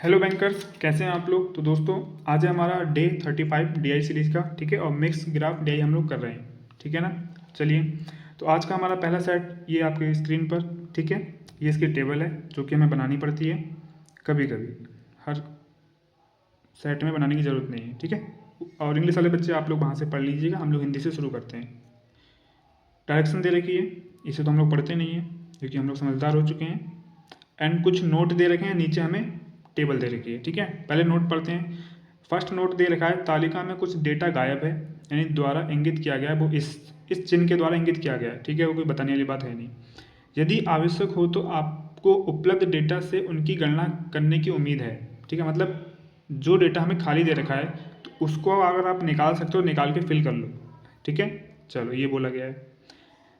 Hello bankers, कैसे हैं आप लोग। तो दोस्तों, आज है हमारा डे 35 डीआई सीरीज़ का, ठीक है। और मिक्स ग्राफ डीआई हम लोग कर रहे हैं, ठीक है ना। चलिए, तो आज का हमारा पहला सेट ये आपके स्क्रीन पर, ठीक है। ये इसकी टेबल है जो कि हमें बनानी पड़ती है कभी कभी, हर सेट में बनाने की ज़रूरत नहीं है, ठीक है। और इंग्लिश वाले बच्चे आप लोग वहाँ से पढ़ लीजिएगा, हम लोग हिंदी से शुरू करते हैं। डायरेक्शन दे रखी है, इसे तो हम लोग पढ़ते नहीं हैं क्योंकि हम लोग समझदार हो चुके हैं। एंड कुछ नोट दे रखे हैं, नीचे हमें टेबल दे रखी है, ठीक है। पहले नोट पढ़ते हैं। फर्स्ट नोट दे रखा है, तालिका में कुछ डेटा गायब है, यानी द्वारा इंगित किया गया है, वो इस चिन्ह के द्वारा इंगित किया गया है, ठीक है। वो कोई बताने वाली बात है नहीं। यदि आवश्यक हो तो आपको उपलब्ध डेटा से उनकी गणना करने की उम्मीद है, ठीक है। मतलब जो डेटा हमें खाली दे रखा है तो उसको अगर आप निकाल सकते हो, निकाल के फिल कर लो, ठीक है। चलो, ये बोला गया है।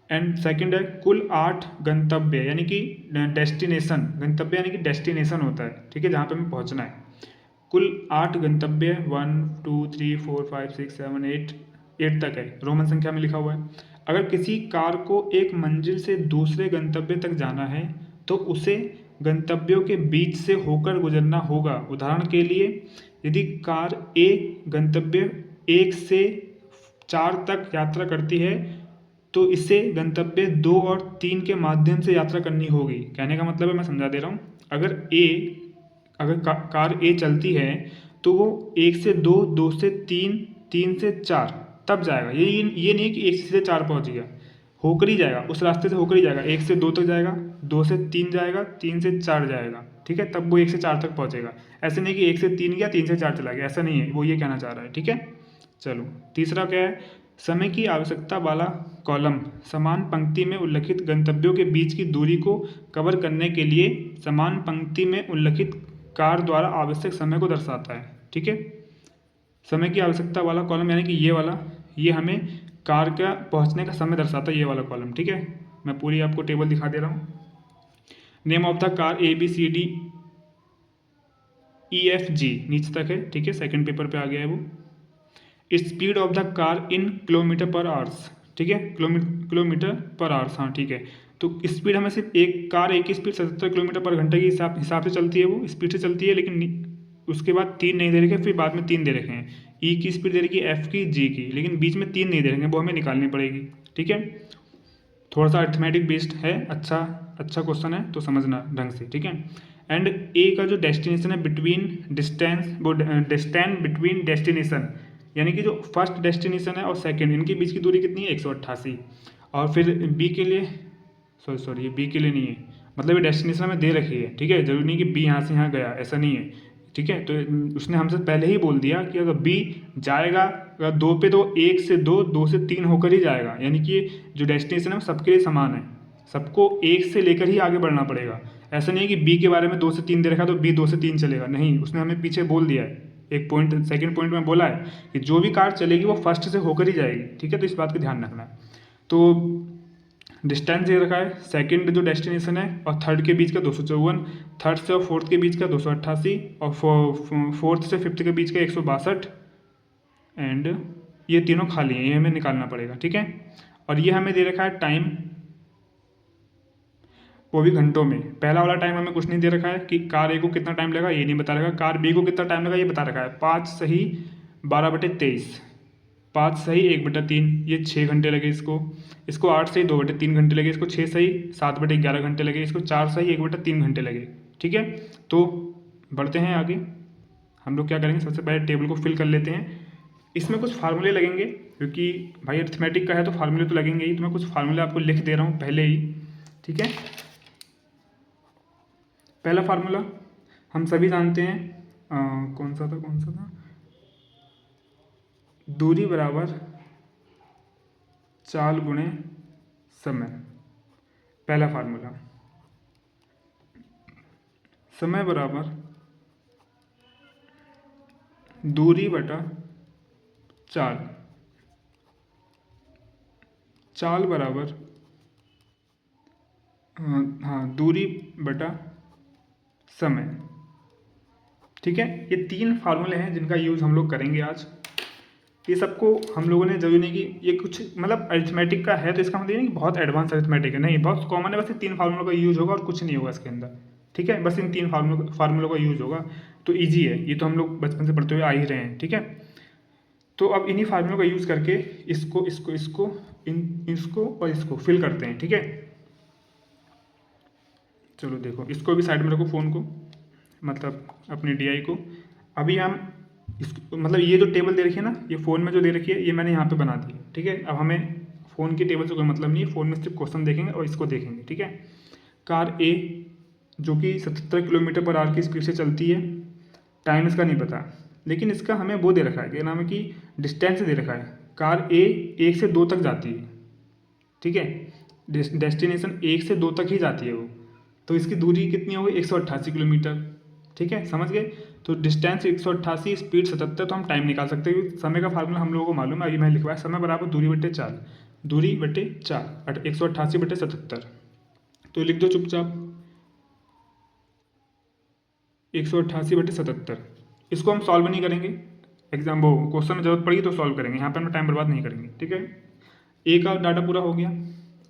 एंड सेकंड है, कुल 8 गंतव्य यानी कि डेस्टिनेशन, गंतव्य यानी कि डेस्टिनेशन होता है, ठीक है, जहाँ पे हमें पहुँचना है। कुल 8 गंतव्य 1 2 3 4 5 6 7 8 तक है, रोमन संख्या में लिखा हुआ है। अगर किसी कार को एक मंजिल से दूसरे गंतव्य तक जाना है तो उसे गंतव्यों के बीच से होकर गुजरना होगा। उदाहरण के लिए, यदि कार ए गंतव्य 1 से 4 तक यात्रा करती है तो इसे गंतव्य 2 और 3 के माध्यम से यात्रा करनी होगी। कहने का मतलब है, मैं समझा दे रहा हूँ। अगर कार ए चलती है तो वो 1 से 2, 2 से 3, 3 से 4 तब जाएगा। ये नहीं कि 1 से सीधे 4 पहुँच गया, होकर ही जाएगा, उस रास्ते से होकर ही जाएगा। 1 से 2 तक जाएगा, 2 से 3 जाएगा, 3 से 4 जाएगा, ठीक है। तब वो 1 से 4 तक पहुँचेगा। ऐसे नहीं कि 1 से 3 गया, 3 से 4 चला गया, ऐसा नहीं है। वो ये कहना चाह रहा है, ठीक है। चलो, तीसरा क्या है, समय की आवश्यकता वाला कॉलम समान पंक्ति में उल्लिखित गंतव्यों के बीच की दूरी को कवर करने के लिए समान पंक्ति में उल्लिखित कार द्वारा आवश्यक समय को दर्शाता है, ठीक है। समय की आवश्यकता वाला कॉलम यानी कि ये वाला, ये हमें कार का पहुंचने का समय दर्शाता है, ये वाला कॉलम, ठीक है। मैं पूरी आपको टेबल दिखा दे रहा हूँ। Name of the car ABCDEFG नीचे तक है, ठीक है। सेकंड पेपर पे आ गया है वो। Speed of the car in kilometre पर आवर्स, ठीक है, किलोमीटर पर आवर्स, हाँ ठीक है। तो स्पीड हमें सिर्फ एक कार एक ही स्पीड 77 किलोमीटर पर घंटे के हिसाब से चलती है, वो स्पीड से चलती है। लेकिन उसके बाद 3 नहीं दे रखे, फिर बाद में 3 दे रखे हैं। ई की स्पीड दे रखी है, एफ की, जी की, लेकिन बीच में 3 नहीं दे रखे हैं, वो हमें निकालनी पड़ेगी, ठीक है। थोड़ा सा अर्थमेटिक बेस्ड है, अच्छा क्वेश्चन है, तो समझना ढंग से, ठीक है। एंड ए का जो डेस्टिनेशन है, बिटवीन डिस्टेंस, वो डिस्टेंस बिटवीन डेस्टिनेशन, यानी कि जो फर्स्ट डेस्टिनेशन है और सेकंड, इनके बीच की दूरी कितनी है, 188। और फिर बी के लिए, सॉरी ये बी के लिए नहीं है, मतलब ये डेस्टिनेशन हमें दे रखी है, ठीक है। जरूरी नहीं कि बी यहाँ से यहाँ गया, ऐसा नहीं है, ठीक है। तो उसने हमसे पहले ही बोल दिया कि अगर बी जाएगा अगर 2 पे, तो 1 से 2, 2 से 3 होकर ही जाएगा। यानी कि जो डेस्टिनेशन है वो सबके लिए समान है, सबको 1 से लेकर ही आगे बढ़ना पड़ेगा। ऐसा नहीं है कि बी के बारे में 2 से 3 दे रखा तो बी 2 से 3 चलेगा, नहीं। उसने हमें पीछे बोल दिया है, एक पॉइंट, सेकंड पॉइंट में बोला है कि जो भी कार चलेगी वो फर्स्ट से होकर ही जाएगी, ठीक है। तो इस बात का ध्यान रखना है। तो डिस्टेंस ये रखा है, सेकंड जो डेस्टिनेशन है और थर्ड के बीच का 254, थर्ड से और फोर्थ के बीच का 288, और फोर्थ से फिफ्थ के बीच का 162। एंड ये तीनों खाली हैं, ये हमें निकालना पड़ेगा, ठीक है। और ये हमें दे रखा है टाइम, वो भी घंटों में। पहला वाला टाइम हमें कुछ नहीं दे रखा है कि कार ए को कितना टाइम लगा, ये नहीं बता रखा। कार बी को कितना टाइम लगा ये बता रखा है, 5 सही 12/23, 5 सही 1/3, ये 6 घंटे लगे इसको 8 सही 2/3 घंटे लगे, इसको 6 सही 7/11 घंटे लगे, इसको 4 सही 1/3 घंटे लगे, ठीक है। तो बढ़ते हैं आगे। हम लोग क्या करेंगे, सबसे पहले टेबल को फिल कर लेते हैं। इसमें कुछ फार्मूले लगेंगे क्योंकि भाई अरिथमेटिक का है तो फार्मूले तो लगेंगे ही। तो मैं कुछ फार्मूले आपको लिख दे रहा हूँ पहले ही, ठीक है। पहला फार्मूला हम सभी जानते हैं, कौन सा था, दूरी बराबर चाल गुणे समय। पहला फार्मूला, समय बराबर दूरी बटा चाल, चाल बराबर दूरी बटा समय, ठीक है। ये 3 फार्मूले हैं जिनका यूज़ हम लोग करेंगे आज। ये सबको हम लोगों ने, जरूरी नहीं कि ये कुछ मतलब अरिथमेटिक का है तो इसका मतलब नहीं कि बहुत एडवांस अरिथमेटिक है, नहीं, बहुत कॉमन है। बस ये 3 फार्मूलों का यूज़ होगा और कुछ नहीं होगा इसके अंदर, ठीक है। बस इन 3 फार्मूलों का यूज़ होगा। तो ईजी है, ये तो हम लोग बचपन से पढ़ते हुए आ ही रहे हैं, ठीक है। तो अब इन्हीं फार्मूलों का यूज़ करके इसको इसको इसको इसको और इसको फिल करते हैं, ठीक है। चलो देखो, इसको भी साइड में रखो, फ़ोन को, मतलब अपनी DI को। अभी हम इस मतलब ये जो टेबल दे रखी है ना, ये फ़ोन में जो दे रखी है, ये मैंने यहाँ पे बना दी है, ठीक है। अब हमें फ़ोन की टेबल से कोई मतलब नहीं है, फ़ोन में सिर्फ क्वेश्चन देखेंगे और इसको देखेंगे, ठीक है। कार ए जो कि 77 किलोमीटर पर आवर की स्पीड से चलती है, टाइम इसका नहीं पता, लेकिन इसका हमें वो दे रखा है, क्या नाम है कि डिस्टेंस दे रखा है। कार ए 1 से 2 तक जाती है, ठीक है, डेस्टिनेशन 1 से 2 तक ही जाती है वो, तो इसकी दूरी कितनी होगी 188 किलोमीटर, ठीक है, समझ गए। तो डिस्टेंस 188, स्पीड 77, तो हम टाइम निकाल सकते हैं क्योंकि समय का फार्मूला हम लोगों को मालूम है, अभी मैंने लिखवाया समय बराबर दूरी बटे 4, दूरी बटे 4 188 बटे 77, तो लिख दो चुपचाप 188 बटे 77। इसको हम सॉल्व नहीं करेंगे, एग्जाम वो क्वेश्चन में जरूरत पड़ेगी तो सॉल्व करेंगे, यहाँ पे हम टाइम बर्बाद नहीं करेंगे, ठीक है। ए का डाटा पूरा हो गया।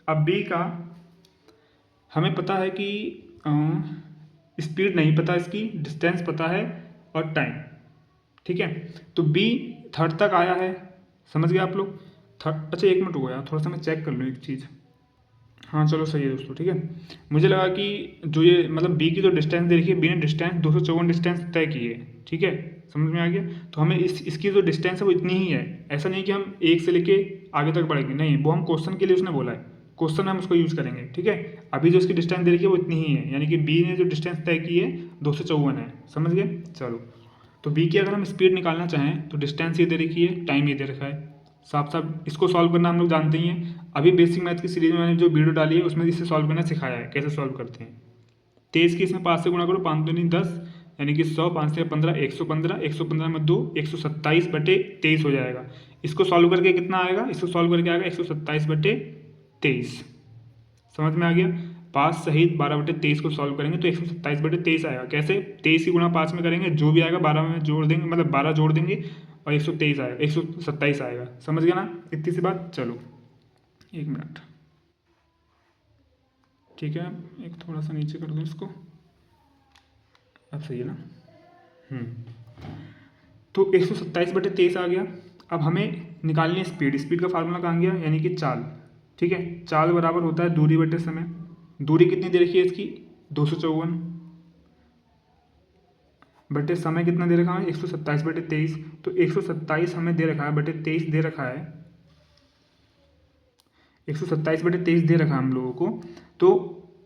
अब बी का हमें पता है कि स्पीड नहीं पता, इसकी डिस्टेंस पता है और टाइम, ठीक है। तो बी थर्ड तक आया है, समझ गए आप लोग। थर्ड, अच्छा 1 मिनट हो गया, थोड़ा सा मैं चेक कर लूँ एक चीज़। हाँ चलो सही है दोस्तों, ठीक है। मुझे लगा कि जो ये मतलब बी की जो डिस्टेंस दे रखी है, बी ने डिस्टेंस 254 डिस्टेंस तय की है, ठीक है, समझ में आ गया। तो हमें इसकी जो डिस्टेंस है वो इतनी ही है, ऐसा नहीं कि हम 1 से लेके आगे तक बढ़ेंगे, नहीं, वो हम क्वेश्चन के लिए उसने बोला है, क्वेश्चन हम उसको यूज़ करेंगे, ठीक है। अभी जो इसकी डिस्टेंस दे रखी है वो इतनी ही है, यानी कि बी ने जो डिस्टेंस तय की है 254 है, समझ गए। चलो, तो बी की अगर हम स्पीड निकालना चाहें तो डिस्टेंस ये दे रखी है, टाइम ये दे रखा है, साफ साफ इसको सॉल्व करना हम लोग जानते ही हैं। अभी बेसिक मैथ की सीरीज में मैंने जो वीडियो डाली है उसमें इसे सॉल्व करना सिखाया है, कैसे सॉल्व करते हैं। 23 की इसमें 5 से गुणा करो, 5 दूनी 10, यानी कि 100, 5 से 15, 115, 115 में 2, 127 बटे 23 हो जाएगा। इसको सॉल्व करके कितना आएगा, इसको सॉल्व करके आएगा 127 बटे 23, समझ में आ गया। 5 सहित 12 बटे 23 को सॉल्व करेंगे तो 127 बटे 23 आएगा। कैसे, 23 की गुणा 5 में करेंगे, जो भी आएगा 12 में जोड़ देंगे, मतलब 12 जोड़ देंगे और 123 आएगा, 127 आएगा, समझ गया ना, इतनी सी बात। चलो 1 मिनट, ठीक है, एक थोड़ा सा नीचे कर दो इसको, अब सही है ना। तो 127 बटे 23 आ गया। अब हमें निकालनी है स्पीड, स्पीड का फार्मूला कहाँ गया, यानी कि चाल, ठीक है। चाल बराबर होता है दूरी बटे समय, दूरी कितनी दे रखी है इसकी 254 बटे समय कितना दे रखा है 127 बटे 23, तो 127 हमें दे रखा है बटे 23 दे रखा है, 127 बटे 23 दे रखा है हम लोगों को। तो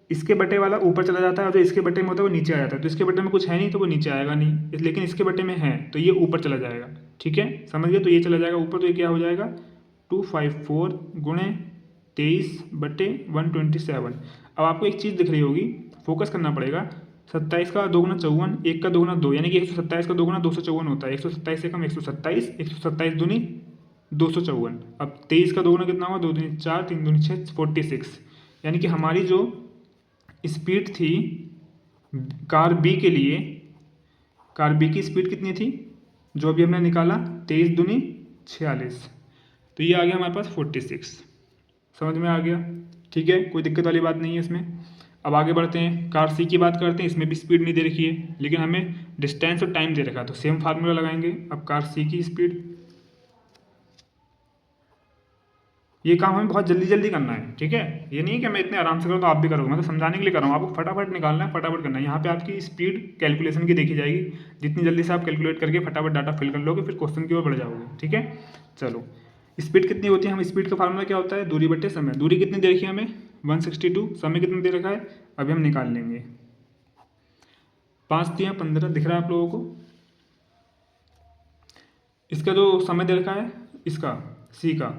इसके बटे वाला ऊपर चला जाता है और जो इसके बटे में होता है वो नीचे आ जाता है, तो इसके बटे में कुछ है नहीं तो वो नीचे आएगा नहीं, लेकिन इसके बटे में है तो ये ऊपर चला जाएगा, ठीक है, समझ गए। तो ये चला जाएगा ऊपर, तो ये क्या हो जाएगा 254 गुणे 23 बटे 127। अब आपको एक चीज़ दिख रही होगी, फोकस करना पड़ेगा। 27 का 2 गुना 54, 1 का 2 गुना 2, यानी कि 127 का 2 गुना 254 होता है, 127 से कम 127, 127 दूनी 254। अब 23 का 2 गुना कितना हुआ, 2 दूनी 4, 3 दूनी 6, 46, यानी कि हमारी जो स्पीड थी कार बी के लिए, कार बी की स्पीड कितनी थी जो अभी हमने निकाला, 23 दूनी 46, तो ये आ गया हमारे पास 46, समझ में आ गया, ठीक है, कोई दिक्कत वाली बात नहीं है इसमें। अब आगे बढ़ते हैं, कार सी की बात करते हैं, इसमें भी स्पीड नहीं दे रखी है लेकिन हमें डिस्टेंस और टाइम दे रखा है, तो सेम फार्मूला लगाएंगे। अब कार सी की स्पीड, ये काम हमें बहुत जल्दी जल्दी करना है, ठीक है, ये नहीं कि मैं इतने आराम से करूँ तो आप भी करोगे, मैं तो समझाने के लिए कर रहा हूँ, आपको फटाफट निकालना है, फटाफट करना है। यहाँ पे आपकी स्पीड कैलकुलेशन की देखी जाएगी, जितनी जल्दी से आप कैलकुलेट करके फटाफट डाटा फिल कर लोगे फिर क्वेश्चन की ओर बढ़ जाओगे, ठीक है। चलो, स्पीड कितनी होती है, हम स्पीड का फार्मूला क्या होता है, दूरी बटे समय, दूरी कितनी दे रखी है हमें 162, समय कितना दे रखा है अभी हम निकाल लेंगे, 5 दिया 15 दिख रहा है आप लोगों को। इसका जो समय दे रखा है इसका सी का,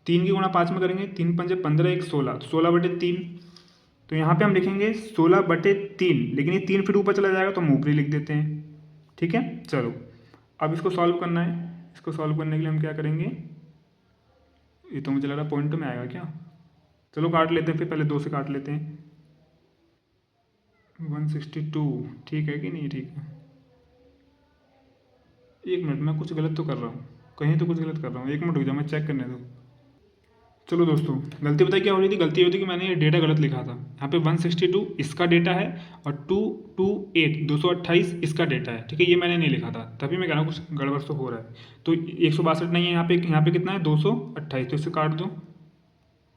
3 की गुणा 5 में करेंगे, 3 पंजे 15, 1 16, तो 16 बटे 3, तो यहाँ पे हम लिखेंगे 16 बटे 3, लेकिन ये 3 फिर ऊपर चला जाएगा तो हम ऊपरी लिख देते हैं, ठीक है। चलो, अब इसको सॉल्व करना है, इसको सॉल्व करने के लिए हम क्या करेंगे, ये तो मुझे लग रहा है पॉइंट में आएगा क्या, चलो काट लेते हैं, फिर पहले 2 से काट लेते हैं, 162, ठीक है कि नहीं, ठीक है। 1 मिनट, मैं कुछ गलत तो कर रहा हूँ, कहीं तो कुछ गलत कर रहा हूँ, 1 मिनट हो जाए, मैं चेक करने दो। चलो दोस्तों, गलती बताइए क्या हो रही थी। गलती होती कि मैंने ये डेटा गलत लिखा था। यहाँ पे 162 इसका डेटा है और 228 इसका डेटा है, ठीक है। ये मैंने नहीं लिखा था, तभी मैं कह रहा हूँ कुछ गड़बड़ तो हो रहा है। तो 162 नहीं है यहाँ पे कितना है 228, तो इससे काट दो।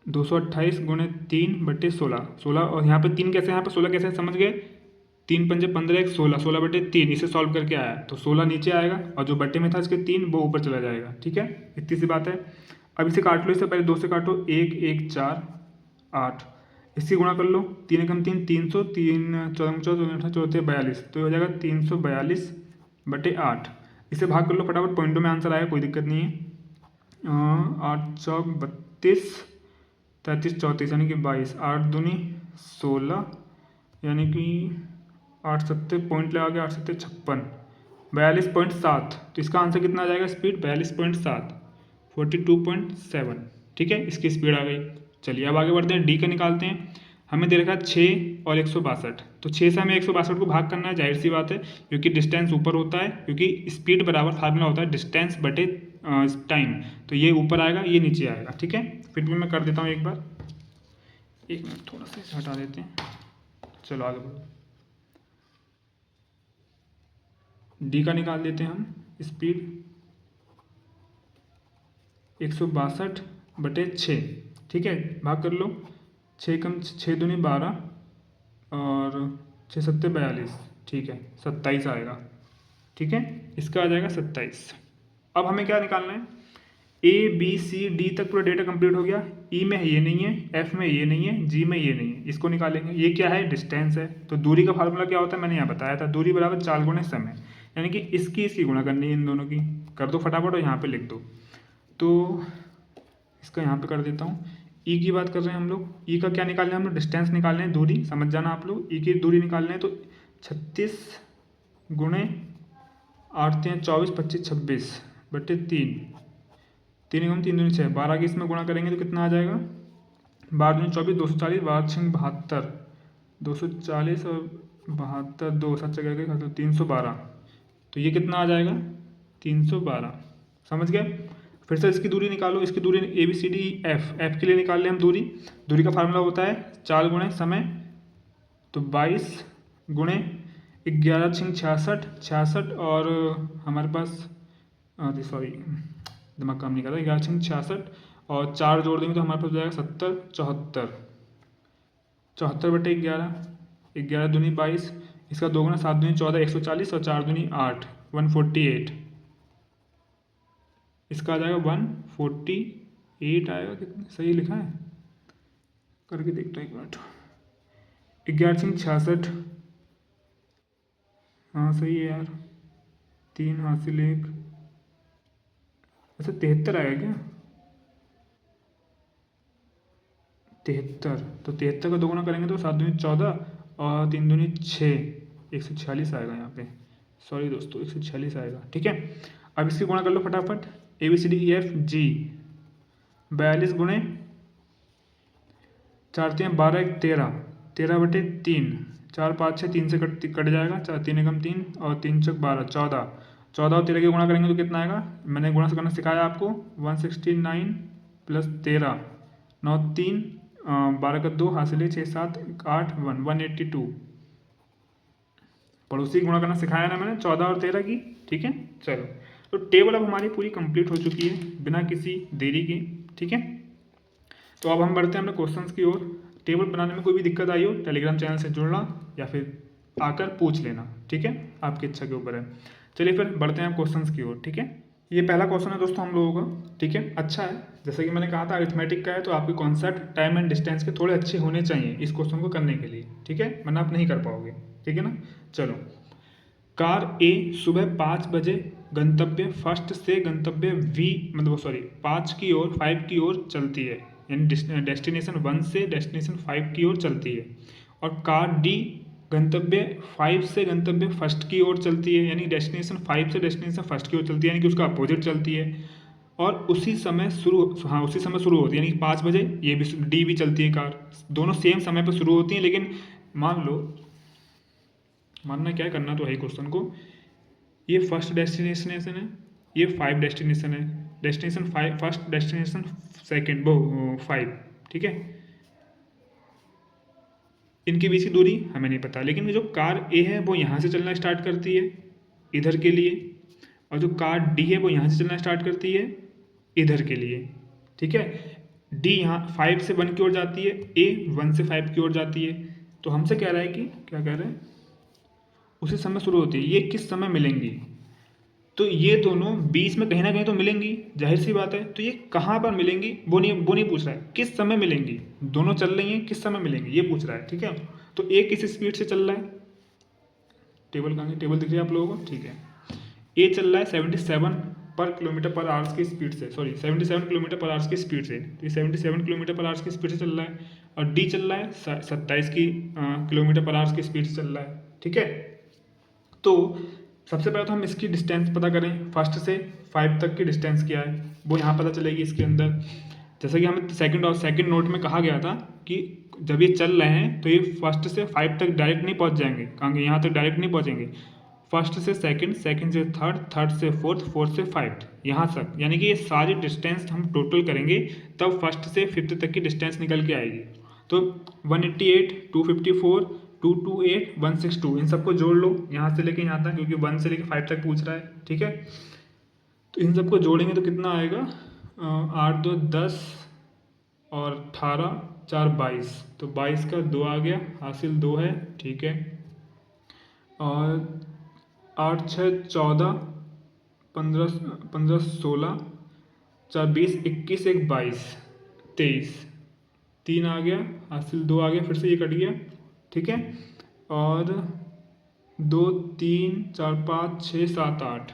228 गुणे 3/16, 16 और यहाँ पे 3 कैसे है, यहाँ पे 16 कैसे है समझ गए। 3 पंजे 15, 1 16, 16/3 इसे सॉल्व करके आया तो 16 नीचे आएगा और जो बट्टे में था इसके 3 वो ऊपर चला जाएगा, ठीक है। इतनी सी बात है। अब इसे काट लो, इससे पहले 2 से काटो, 1 1 4 8, इससे गुणा कर लो, 3 एकम 3, 300, 3 14 14 14 42, तो ये हो जाएगा 342/8। इसे भाग कर लो फटाफट, पॉइंटों में आंसर आएगा, कोई दिक्कत नहीं है। 8 चौक 32, 33 34 यानी कि 22, 8 दूनी 16 यानी कि 8 सत्ते पॉइंट लगा के 8 सत्ते 56, 42.7। तो इसका आंसर कितना आ जाएगा, स्पीड 42.7, 42.7, ठीक है। इसकी स्पीड आ गई। चलिए अब आगे बढ़ते हैं, डी का निकालते हैं। हमें दे रखा है 6 और 162, तो 6 से हमें 162 को भाग करना है, जाहिर सी बात है, क्योंकि डिस्टेंस ऊपर होता है, क्योंकि स्पीड बराबर फार्मूला होता है डिस्टेंस बटे टाइम। तो ये ऊपर आएगा, ये नीचे आएगा, ठीक है। फिर भी मैं कर देता हूँ एक बार, एक मिनट थोड़ा सा इसे हटा देते हैं। चलो आगे बढ़ो, डी का निकाल देते हैं हम। स्पीड 162/6, ठीक है। भाग कर लो, 6 कम 6 दूनी 12 और 6 सत्ते 42, ठीक है, 27 आएगा, ठीक है। इसका आ जाएगा 27। अब हमें क्या निकालना है, ए बी सी डी तक पूरा डेटा कंप्लीट हो गया। ई में ये नहीं है, एफ में ये नहीं है, जी में ये नहीं है, इसको निकालेंगे। ये क्या है, डिस्टेंस है। तो दूरी का फार्मूला क्या होता है, मैंने यहाँ बताया था, दूरी बराबर 4 गुणे समय, यानी कि इसकी गुणा करनी है इन दोनों की। कर दो फटाफट और यहाँ पे लिख दो। तो इसका यहाँ पे कर देता हूँ। ई की बात कर रहे हैं हम लोग, ई का क्या निकालना है हम लोग, डिस्टेंस निकालना है, दूरी, समझ जाना आप लोग। ई की दूरी निकालना है तो 36 गुणे 8 3 24 25 26/3, 3 एकम 3 दूनी 6, 12 की इसमें गुणा करेंगे तो कितना आ जाएगा, 12 दूनी 24, 240, 12 6 72, 240 और 72, 2 7 करके 312। तो ये कितना आ जाएगा, 312, समझ गए। फिर से इसकी दूरी निकालो, इसकी दूरी A B C D F, F के लिए निकाल लें हम दूरी। दूरी का फार्मूला होता है 4 गुणे समय, तो 22 गुणे 11 6 66, 66 और हमारे पास सॉरी दिमाग काम नहीं कर रहा, 11 6 66 और 4 जोड़ देंगे तो हमारे पास हो जाएगा 70 74, 74/11, 11 दूनी 22, इसका 2 गुना 7 दूनी 14, 140 और 4 दूनी 8, 148। इसका आ जाएगा 148 आएगा, कितना सही लिखा है, करके देखता हूँ एक मिनट। 11 6 66, हाँ सही है यार, 3 हासिल 1, अच्छा 73 आएगा क्या, 73। तो 73 का 2 गुना करेंगे तो 7 दूनी 14 और 3 दूनी 6, 146 आएगा यहाँ पे, सॉरी दोस्तों 146 आएगा, ठीक है। अब इसकी गुणा कर लो फटाफट, A B C D E F G, 42 गुणे 4 3 12 1 13, 13/3, 4 5 6, 3 से कट जाएगा, 4 3 एकम 3 और 3 चौक 12, 14, 14 और 13 के गुणा करेंगे तो कितना आएगा, मैंने गुणा से करना सिखाया आपको, 169 + 13, 9 3 12 का 2 हासिल 6 7 8 182। पड़ोसी की गुणा करना सिखाया ना मैंने, 14 और 13 की, ठीक है। चलो, तो टेबल अब हमारी पूरी कंप्लीट हो चुकी है बिना किसी देरी के, ठीक है। तो अब हम बढ़ते हैं अपने क्वेश्चंस की ओर। टेबल बनाने में कोई भी दिक्कत आई हो, टेलीग्राम चैनल से जुड़ना या फिर आकर पूछ लेना, ठीक है, आपकी इच्छा के ऊपर है। चलिए फिर बढ़ते हैं क्वेश्चंस की ओर, ठीक है। ये पहला क्वेश्चन है दोस्तों हम लोगों का, ठीक है। अच्छा है, जैसा कि मैंने कहा था अरिथमेटिक का है, तो आपके कॉन्सेप्ट टाइम एंड डिस्टेंस के थोड़े अच्छे होने चाहिए इस क्वेश्चन को करने के लिए, ठीक है, वरना आप नहीं कर पाओगे, ठीक है ना। चलो, कार ए सुबह 5 बजे गंतव्य फर्स्ट से गंतव्य वी मतलब सॉरी 5 की ओर 5 की ओर चलती है, यानी डेस्टिनेशन 1 से डेस्टिनेशन 5 की ओर चलती है। और कार डी गंतव्य 5 से गंतव्य फर्स्ट की ओर चलती है, यानी डेस्टिनेशन 5 से डेस्टिनेशन फर्स्ट की ओर चलती है, यानी कि उसका अपोजिट चलती है। और उसी समय शुरू होती है, यानी 5 बजे ये भी डी भी चलती है कार, दोनों सेम समय पर शुरू होती हैं। लेकिन मानना क्या है, करना तो है ही क्वेश्चन को, ये फर्स्ट डेस्टिनेशन है, ये 5 डेस्टिनेशन है, डेस्टिनेशन 5 फर्स्ट, डेस्टिनेशन सेकंड, वो 5, ठीक है। इनके बीच की दूरी हमें नहीं पता, लेकिन जो कार ए है वो यहाँ से चलना स्टार्ट करती है इधर के लिए, और जो कार डी है वो यहाँ से चलना स्टार्ट करती है इधर के लिए, ठीक है। डी यहाँ 5 से 1 की ओर जाती है, ए 1 से 5 की ओर जाती है। तो हमसे कह रहा है कि क्या कह रहे हैं, उसी समय शुरू होती है, ये किस समय मिलेंगी। तो ये दोनों बीच में कहीं ना कहीं तो मिलेंगी, जाहिर सी बात है। तो ये कहाँ पर मिलेंगी वो नहीं पूछ रहा है, किस समय मिलेंगी, दोनों चल रही हैं किस समय मिलेंगी ये पूछ रहा है, ठीक है। तो ए किस स्पीड से चल रहा है, टेबल कहाँ, टेबल दिख रही है आप लोगों को, ठीक है। ए चल रहा है 77 पर किलोमीटर पर आवर्स की स्पीड से, सॉरी 77 किलोमीटर पर आवर्स की स्पीड से, तो ये 77 किलोमीटर पर आवर्स की स्पीड से चल रहा है। और डी चल रहा है 27 किलोमीटर पर आवर्स की स्पीड से चल रहा है, ठीक है। तो सबसे पहले तो हम इसकी डिस्टेंस पता करें, फर्स्ट से 5 तक की डिस्टेंस क्या है वो यहाँ पता चलेगी इसके अंदर। जैसा कि हमें सेकंड नोट में कहा गया था कि जब ये चल रहे हैं तो ये फर्स्ट से 5 तक डायरेक्ट नहीं पहुँच जाएंगे, कहेंगे यहाँ तक डायरेक्ट नहीं पहुँचेंगे, फर्स्ट से सेकंड, सेकंड से थर्ड, थर्ड से फोर्थ, फोर्थ से 5 यहाँ तक, यानी कि ये सारी डिस्टेंस हम टोटल करेंगे तब फर्स्ट से 5th तक की डिस्टेंस निकल के आएगी। तो 188, 254, 228, 162 इन सबको जोड़ लो यहाँ से लेके यहाँ तक, क्योंकि 1 से लेके 5 तक पूछ रहा है, ठीक है। तो इन सबको जोड़ेंगे तो कितना आएगा, 8 2 10 और 18 4 22, तो 22 का 2 आ गया, हासिल 2 है, ठीक है। और 8 6 14, 15 15 16, 4 20 21, 1 22, 23, 3 आ गया, हासिल 2 आ गया, फिर से ये कट गया, ठीक है। और 2 3 4 5 6 7 8,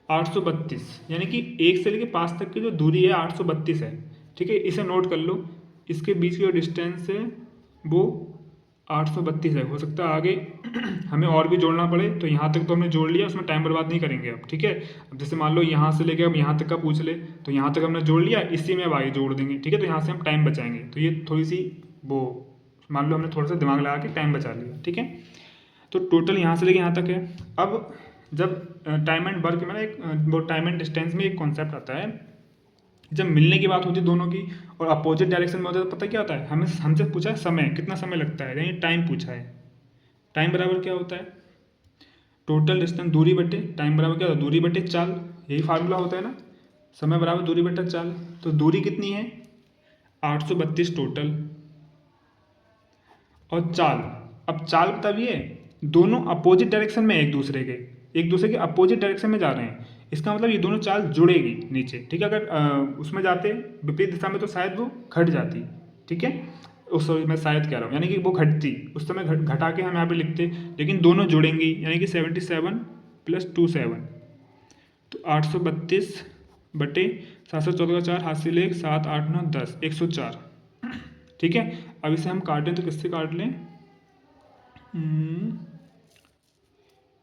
832, यानी कि 1 से लेकर 5 तक की जो दूरी है 832 है, ठीक है। इसे नोट कर लो, इसके बीच की जो डिस्टेंस है वो 832 है। हो सकता है आगे हमें और भी जोड़ना पड़े, तो यहाँ तक तो हमने जोड़ लिया, उसमें टाइम बर्बाद नहीं करेंगे अब, ठीक है। अब जैसे मान लो यहाँ से लेके अब यहाँ तक का पूछ ले, तो यहाँ तक हमने जोड़ लिया, इसी में अब आगे जोड़ देंगे, ठीक है। तो यहाँ से हम टाइम बचाएंगे, तो ये थोड़ी सी वो मान लो हमने थोड़ा सा दिमाग लगा के टाइम बचा लिया, ठीक है। तो टोटल यहाँ से लेके यहाँ तक है। अब जब टाइम एंड वर्क में ना एक वो टाइम एंड डिस्टेंस में एक कॉन्सेप्ट आता है, जब मिलने की बात होती है दोनों की और अपोजिट डायरेक्शन में होता है, तो पता क्या होता है, हमें हमसे पूछा है समय, कितना समय लगता है, यानी टाइम पूछा है। टाइम बराबर क्या होता है, टोटल डिस्टेंस दूरी बटे टाइम बराबर क्या होता है, दूरी बटे चाल, यही फार्मूला होता है ना, समय बराबर दूरी बटे चाल। तो दूरी कितनी है 832 टोटल, और चाल, अब चाल बताइए, दोनों अपोजिट डायरेक्शन में एक दूसरे के अपोजिट डायरेक्शन में जा रहे हैं, इसका मतलब ये दोनों चाल जुड़ेगी नीचे, ठीक है। अगर उसमें जाते विपरीत दिशा में तो शायद वो घट जाती, ठीक है। उस समय मैं शायद कह रहा हूँ, यानी कि वो घटती, उस समय घटा के हम यहाँ पे लिखते, लेकिन दोनों जुड़ेंगी, यानी कि 77 + 27, तो 832 बटे 714 का 4, हासिल 1 7 8 9 10, 104, ठीक है। अब इसे हम काटें तो किससे काट लें,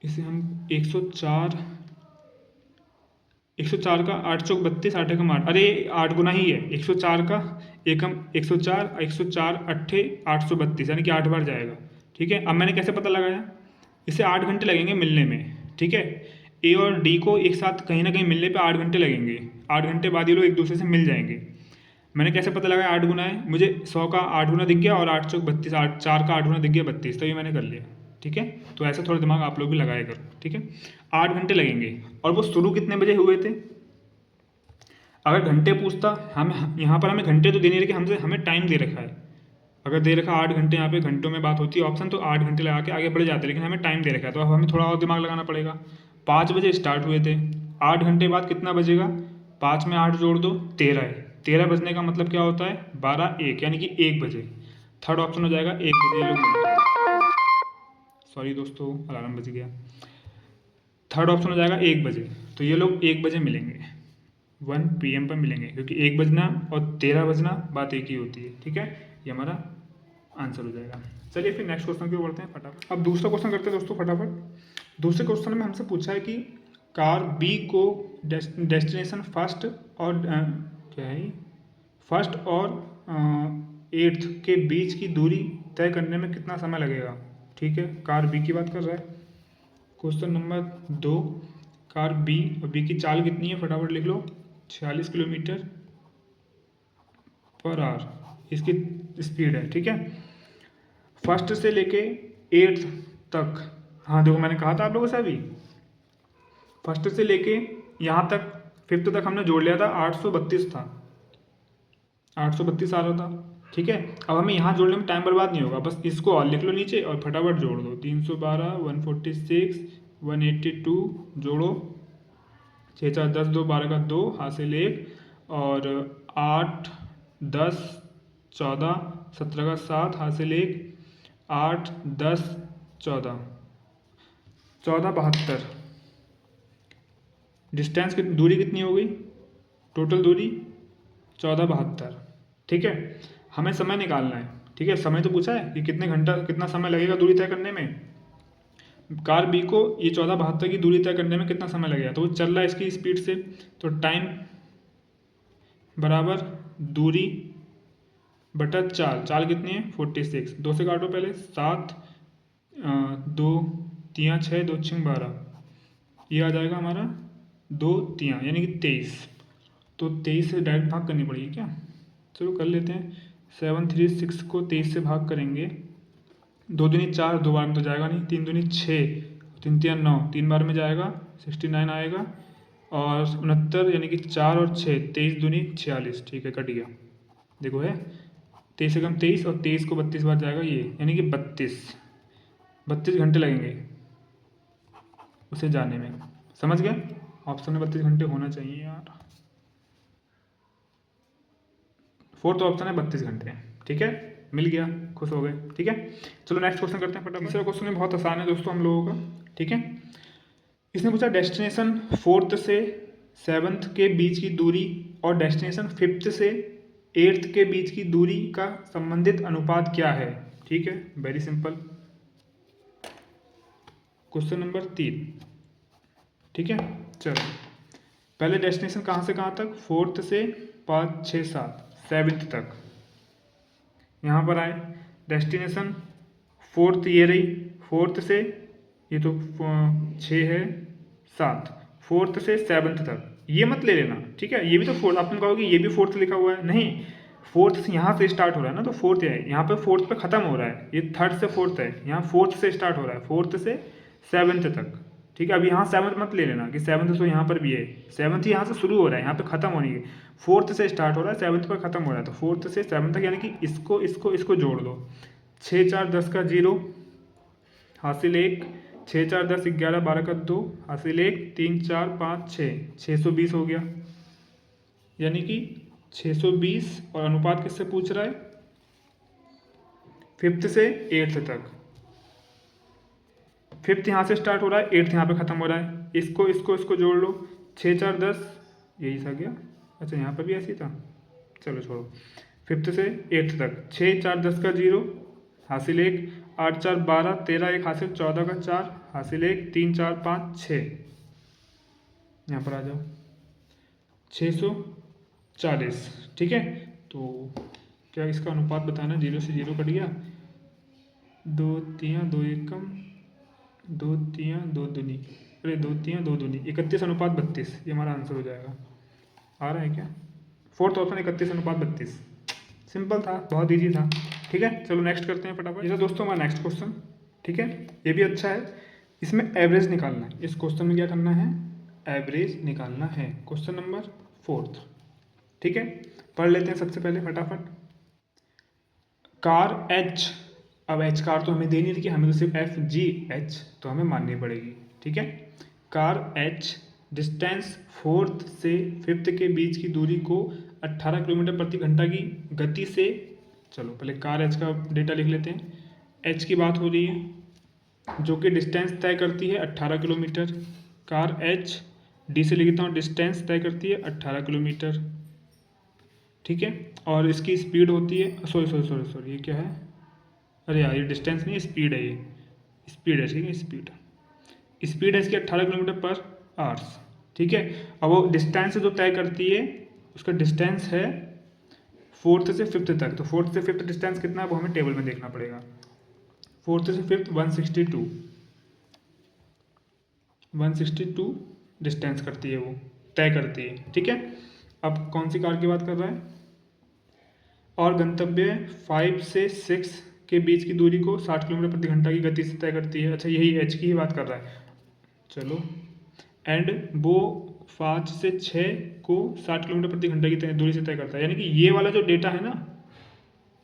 इसे हम 104 का 8 चौक 32, 8 एकम 8, अरे 8 गुना ही है, 104 का एकम 104, 104 अट्ठे 832, यानी कि 8 बार जाएगा, ठीक है। अब मैंने कैसे पता लगाया, इसे 8 घंटे लगेंगे मिलने में, ठीक है। ए और डी को एक साथ कहीं ना कहीं मिलने पे 8 घंटे लगेंगे, 8 घंटे बाद ये लोग एक दूसरे से मिल जाएंगे। मैंने कैसे पता लगाया, 8 गुना है, मुझे 100 का 8 गुना दिख गया, और 8 चौक 32, 4 का 8 गुना दिख गया 32, तो ये मैंने कर लिया, ठीक है। तो ऐसे थोड़ा दिमाग आप लोग भी लगाया करो, ठीक है। 8 घंटे लगेंगे, और वो शुरू कितने बजे हुए थे, अगर घंटे पूछता, हम यहाँ पर हमें घंटे तो दे नहीं रखे, हमें टाइम दे रखा है। अगर दे रखा 8 घंटे, यहाँ पे घंटों में बात होती है ऑप्शन, तो 8 घंटे लगा के आगे बढ़ जाते, लेकिन हमें टाइम दे रखा है, तो अब हमें थोड़ा और दिमाग लगाना पड़ेगा। 5 बजे स्टार्ट हुए थे, 8 घंटे बाद कितना बजेगा, 5 में 8 जोड़ दो 13 है, 13 बजने का मतलब क्या होता है 12 1, यानी कि 1 बजे, थर्ड ऑप्शन हो जाएगा 1 बजे ये लोग, सॉरी दोस्तों अलार्म बज गया, थर्ड ऑप्शन हो जाएगा 1 बजे, तो ये लोग 1 बजे मिलेंगे, 1 PM पर मिलेंगे, क्योंकि 1 बजना और 13 बजना बात एक ही होती है, ठीक है। ये हमारा आंसर हो जाएगा। चलिए फिर नेक्स्ट क्वेश्चन की ओर बढ़ते हैं फटाफट। अब दूसरा क्वेश्चन करते हैं दोस्तों फटाफट। दूसरे क्वेश्चन में हमसे पूछा है कि कार बी को डेस्टिनेशन फर्स्ट और क्या है फर्स्ट और 8th के बीच की दूरी तय करने में कितना समय लगेगा, ठीक है। कार बी की बात कर रहा है। क्वेश्चन नंबर 2, कार बी और बी की चाल कितनी है, फटाफट लिख लो। 46 किलोमीटर पर आवर इसकी स्पीड है, ठीक है। फर्स्ट से लेके 8th तक, हाँ देखो मैंने कहा था आप लोगों से अभी, फर्स्ट से लेके यहाँ तक 5th तक हमने जोड़ लिया था, 832 था, 832 आ रहा था, ठीक है। अब हमें यहाँ जोड़ने में टाइम बर्बाद नहीं होगा, बस इसको और लिख लो नीचे और फटाफट जोड़ दो। 312, 146, 182 जोड़ो, 6 4 10, 2 12 का 2 हासिल 1, और 8 10 14, 17 का 7 हासिल 1, 8 10 14, 72। डिस्टेंस की दूरी कितनी हो गई, टोटल दूरी 72, ठीक है। हमें समय निकालना है, ठीक है। समय तो पूछा है कि कितना समय लगेगा दूरी तय करने में। कार बी को ये 1472 की दूरी तय करने में कितना समय लगेगा, तो वो चल रहा है इसकी स्पीड से, तो टाइम बराबर दूरी बटा 4, 4 कितनी है 46, 2 से काटो पहले, 7 2 3 6, 2 6 12, ये आ जाएगा हमारा 2 3 यानी कि 23। तो 23 से डायरेक्ट भाग करनी पड़ेगी क्या, चलो कर लेते हैं। 736 को 23 से भाग करेंगे, 2 दूनी 4, 2 बार में तो जाएगा नहीं, 3 दूनी 6, 3 3 9, 3 बार में जाएगा 69 आएगा, और 69 यानी कि 4 और 6, 23 दूनी 46, ठीक है कट गया। देखो है 23 से कम 23, और 23 को 32 बार जाएगा ये, यानी कि 32 घंटे लगेंगे उसे जाने में, समझ गए। ऑप्शन में 32 घंटे होना चाहिए यार, फोर्थ ऑप्शन है 32 घंटे, ठीक है, मिल गया, खुश हो गए, ठीक है। चलो नेक्स्ट क्वेश्चन करते हैं फटाफट। तीसरा क्वेश्चन है बहुत आसान है दोस्तों हम लोगों का, ठीक है। इसने पूछा डेस्टिनेशन 4th से 7th के बीच की दूरी और डेस्टिनेशन 5th से 8th के बीच की दूरी का संबंधित अनुपात क्या है, ठीक है। वेरी सिंपल, क्वेश्चन नंबर 3, ठीक है। चलो पहले डेस्टिनेशन कहाँ से कहाँ तक, 4th से 5 6 7 7th तक, यहाँ पर आए डेस्टिनेशन 4th ये रही, 4th से ये तो 6 है 7, 4th से 7th तक, ये मत ले लेना, ठीक है। ये भी तो 4th, आप कहोगे ये भी 4th लिखा हुआ है, नहीं 4th से यहाँ से स्टार्ट हो रहा है ना, तो 4th है, यहाँ पे 4th पे ख़त्म हो रहा है, ये 3rd से 4th है, यहाँ 4th से स्टार्ट हो रहा है, 4th से 7th तक, ठीक है। अब यहाँ 7th मत ले लेना कि 7th तो यहाँ पर भी है, 7th यहाँ से शुरू हो रहा है, यहाँ पे ख़त्म होनी है, 4th से स्टार्ट हो रहा है 7th पर ख़त्म हो रहा है, तो 4th से 7th तक, यानी कि इसको जोड़ दो। 6 4 10 का 0 हासिल 1, 6 4 10 11 12 का 2 हासिल 1, 3 4 5 6, 620 हो गया, यानी कि 620। और अनुपात किससे पूछ रहा है, 5th से 8th तक, 5th यहाँ से स्टार्ट हो रहा है, 8th यहाँ पे ख़त्म हो रहा है, इसको जोड़ लो, 6 4 10 यही सा गया, अच्छा यहाँ पर भी ऐसी था, चलो छोड़ो। 5th से 8th तक 6 4 10 का 0 हासिल 1, 8 4 12 13 1 हासिल 14 का 4 हासिल 1, 3 4 5 6, यहाँ पर आ जाओ 640, ठीक है। तो क्या इसका अनुपात बताना, 0 से 0 कट गया, 2 3 2 1 कम, 2 3 2 दूनी, अरे 2 3 2 दूनी 31 अनुपात 32, ये हमारा आंसर हो जाएगा। आ रहा है क्या, फोर्थ ऑप्शन 31 अनुपात 32, सिंपल था, बहुत ईजी था, ठीक है। चलो नेक्स्ट करते हैं फटाफट। ये था दोस्तों हमारा नेक्स्ट क्वेश्चन, ठीक है, ये भी अच्छा है, इसमें एवरेज निकालना है, इस क्वेश्चन में क्या करना है, एवरेज निकालना है। क्वेश्चन नंबर 4, ठीक है, पढ़ लेते हैं सबसे पहले फटाफट। कार एच, अब एच कार तो हमें दे नहीं रही, हमें तो सिर्फ FGH तो हमें माननी पड़ेगी, ठीक है। कार एच डिस्टेंस 4th से 5th के बीच की दूरी को 18 किलोमीटर प्रति घंटा की गति से, चलो पहले कार एच का डेटा लिख लेते हैं। एच की बात हो रही है जो कि डिस्टेंस तय करती है 18 किलोमीटर, कार एच डी से लिखता हूँ, डिस्टेंस तय करती है 18 किलोमीटर, ठीक है। और इसकी स्पीड होती है, सॉरी ये क्या है, अरे यार ये डिस्टेंस नहीं है, स्पीड है, ये स्पीड है, ठीक है, स्पीड है इसकी 18 किलोमीटर पर आवर्स, ठीक है। अब वो डिस्टेंस जो तय करती है उसका डिस्टेंस है 4th से 5th तक, तो 4th से 5th डिस्टेंस कितना है वो हमें टेबल में देखना पड़ेगा। 4th से 5th 162 डिस्टेंस करती है, वो तय करती है, ठीक है। अब कौन सी कार की बात कर रहा है? और गंतव्य 5 से 6 के बीच की दूरी को 60 किलोमीटर प्रति घंटा की गति से तय करती है। अच्छा, यही एच की ही बात कर रहा है। चलो, एंड वो 5 से 6 को 60 किलोमीटर प्रति घंटा की दूरी से तय करता है। यानी कि ये वाला जो डेटा है ना,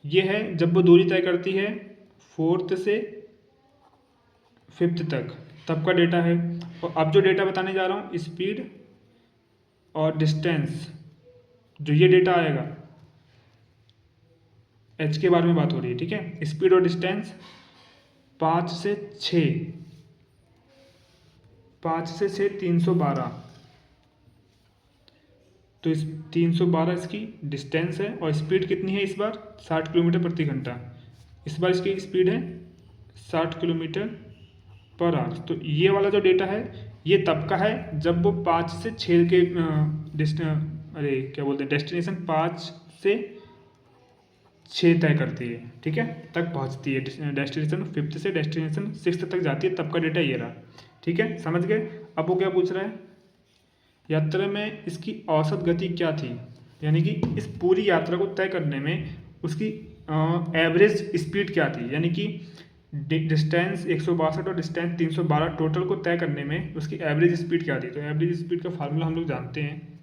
ये है जब वो दूरी तय करती है 4th से 5th तक, तब का डेटा है। और अब जो डेटा बताने जा रहा हूँ, स्पीड और डिस्टेंस, जो ये डेटा आएगा, एच के बारे में बात हो रही है, ठीक है। स्पीड और डिस्टेंस 5 से 6, 5 से 6 312, तो इस 312 इसकी डिस्टेंस है। और स्पीड कितनी है इस बार? 60 किलोमीटर प्रति घंटा। इस बार इसकी स्पीड है 60 किलोमीटर पर आवर। तो ये वाला जो डेटा है, ये तब का है जब वो 5 से 6 के डेस्टिनेशन 5 से 6 तय करती है, ठीक है, तक पहुंचती है। डेस्टिनेशन 5th से डेस्टिनेशन 6th तक जाती है, तब का डेटा ये रहा, ठीक है, समझ गए। अब वो क्या पूछ रहा है? यात्रा में इसकी औसत गति क्या थी, यानी कि इस पूरी यात्रा को तय करने में उसकी एवरेज स्पीड क्या थी, यानी कि डिस्टेंस 162 और डिस्टेंस 312 टोटल को तय करने में उसकी एवरेज स्पीड क्या थी। तो एवरेज स्पीड का फार्मूला हम लोग जानते हैं,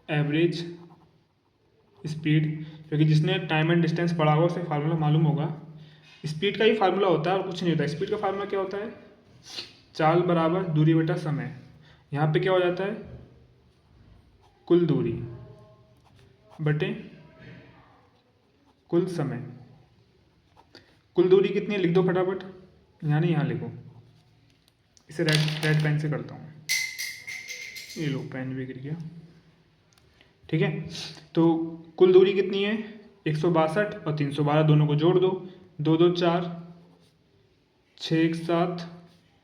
एवरेज स्पीड, क्योंकि जिसने टाइम एंड डिस्टेंस पढ़ा होगा उसे फार्मूला मालूम होगा। स्पीड का ही फार्मूला होता है और कुछ नहीं होता। स्पीड का फार्मूला क्या होता है? चाल बराबर दूरी बटा समय। यहाँ पे क्या हो जाता है? कुल दूरी बटे कुल समय। कुल दूरी कितनी है लिख दो फटाफट, यहाँ नहीं यहाँ लिखो। इसे रेड पेन से करता हूँ, ये लो पेन भी गिर गया, ठीक है। तो कुल दूरी कितनी है? 162 और 312 दोनों को जोड़ दो, 2 2 4, 6 1 7,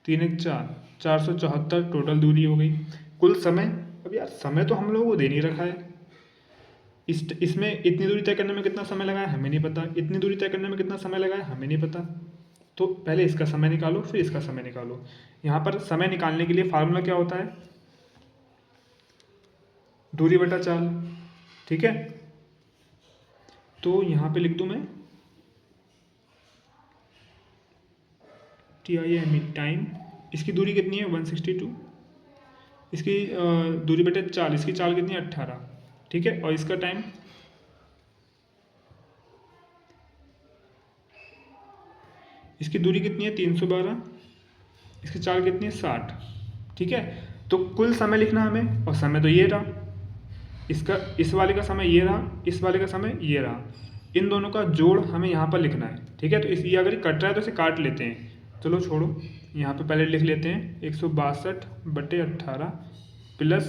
3 1 4, 474 टोटल दूरी हो गई। कुल समय, अब यार समय तो हम लोगों को दे नहीं रखा है। इसमें इतनी दूरी तय करने में कितना समय लगा है हमें नहीं पता, इतनी दूरी तय करने में कितना समय लगा है हमें नहीं पता। तो पहले इसका समय निकालो, फिर इसका समय निकालो। यहाँ पर समय निकालने के लिए फार्मूला क्या होता है? दूरी बटा चाल, ठीक है। तो यहाँ पे लिख दूँ मैं TIME, टाइम। इसकी दूरी कितनी है? 162। इसकी दूरी बटे चाल, इसकी चाल कितनी है? 18, ठीक है। और इसका टाइम, इसकी दूरी कितनी है? 312, इसकी चाल कितनी है? 60, ठीक है। तो कुल समय लिखना हमें, और समय तो ये रहा, इसका इस वाले का समय ये रहा, इस वाले का समय ये रहा, इन दोनों का जोड़ हमें यहाँ पर लिखना है, ठीक है। तो इस ये अगर कट रहा है तो इसे काट लेते हैं, चलो छोड़ो, यहाँ पे पहले लिख लेते हैं 162 बटे 18 प्लस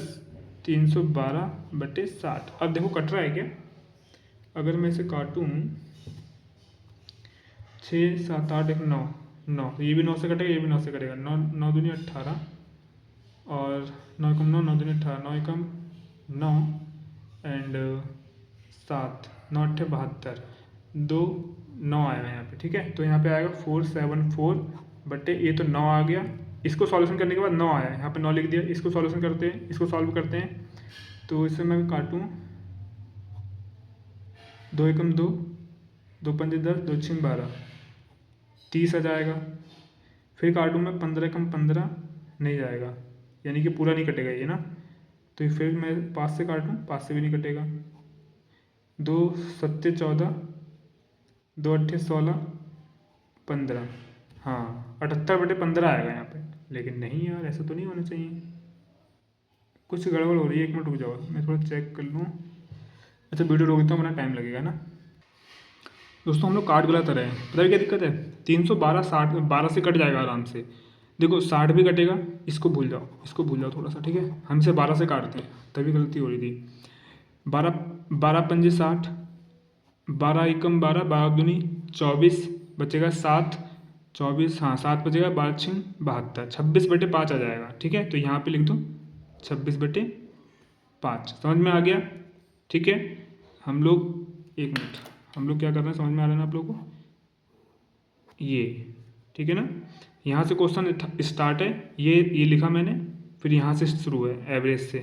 312 बटे 60। अब देखो कट रहा है क्या? अगर मैं इसे काटूँ, 6 7 8 1 9 9, ये भी 9 से कटेगा, ये भी 9 से कटेगा, 9 9 दूनी 18 और 9 एकम 9, 9 दूनी 18, 9 एकम 9 एंड 7, 9 अट्ठे 72, 2 9 आएगा यहाँ पे, ठीक है। तो यहाँ पे आएगा 474 बटे, ये तो 9 आ गया, इसको सॉल्यूशन करने के बाद 9 आया, यहाँ पे 9 लिख दिया। इसको सॉल्यूशन करते हैं, इसको सॉल्व करते हैं, तो इसे मैं काटूँ, 2 एकम 2, 2 पंजे 10, 2 छीन 12, 30 आ जाएगा। फिर काटूँ मैं 15 एकम 15, नहीं जाएगा, यानी कि पूरा नहीं कटेगा ये ना। तो फिर मैं 5 से काटूँ, 5 से भी नहीं कटेगा, 2 सत्ते 14, 2 अट्ठे 16, 15, हाँ 78 बटे 15 आएगा यहाँ पे। लेकिन नहीं यार, ऐसा तो नहीं होना चाहिए, कुछ गड़बड़ हो रही है। 1 मिनट रुक जाओ, मैं थोड़ा चेक कर लूँ। अच्छा वीडियो रोक देता हूँ, मेरा टाइम लगेगा ना। दोस्तों हम लोग काट गलत रहे हैं, पता है क्या दिक्कत है? 312 60 12 से कट जाएगा आराम से। देखो 60 भी कटेगा, इसको भूल जाओ, इसको भूल जाओ थोड़ा सा, ठीक है। हम इसे 12 से काटते हैं, तभी गलती हो रही थी। 12 12 पंजे 60, 12 एकम 12, 12 दूनी 24, बचेगा 7, 24, हाँ 7 बचेगा, 12 छिन 72, 26 बटे 5 आ जाएगा, ठीक है। तो यहाँ पे लिख दो 26 बटे 5, समझ में आ गया, ठीक है। हम लोग 1 मिनट, हम लोग क्या कर रहे हैं समझ में आ रहा है ना आप लोगों को? ये ठीक है ना, यहाँ से क्वेश्चन स्टार्ट है, ये लिखा मैंने, फिर यहाँ से शुरू है एवरेज से,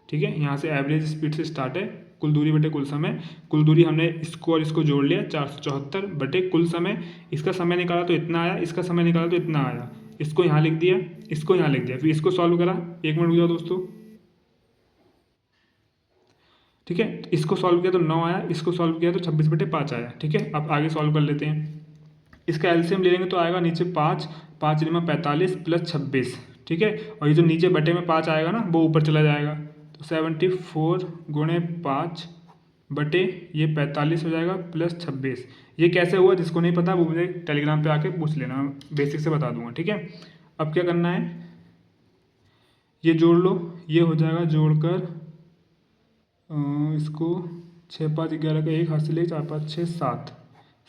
ठीक है। यहाँ से एवरेज स्पीड से स्टार्ट है, कुल दूरी बटे कुल समय। कुल दूरी हमने इसको और इसको जोड़ लिया, 474 बटे कुल समय। इसका समय निकाला तो इतना आया, इसका समय निकाला तो इतना आया। इसको यहाँ लिख दिया, इसको यहाँ लिख दिया, फिर इसको सॉल्व करा। 1 मिनट रुक जाओ दोस्तों। ठीक है, तो इसको सॉल्व किया तो 9 आया, इसको सॉल्व किया तो 26/5 आया। ठीक है, अब आगे सॉल्व कर लेते हैं। इसका एलसीएम ले लेंगे तो आएगा नीचे 5, 5 दूनी 45 प्लस 26। ठीक है, और ये जो नीचे बटे में 5 आएगा ना, वो ऊपर चला जाएगा। तो 74 गुणे 5 बटे ये 45 हो जाएगा प्लस 26। ये कैसे हुआ, जिसको नहीं पता वो मुझे टेलीग्राम पे आके पूछ लेना, बेसिक से बता दूंगा। ठीक है, अब क्या करना है, ये जोड़ लो, ये हो जाएगा जोड़कर इसको 6 5 11 का 1 हाथ से ले, 4 5 6 7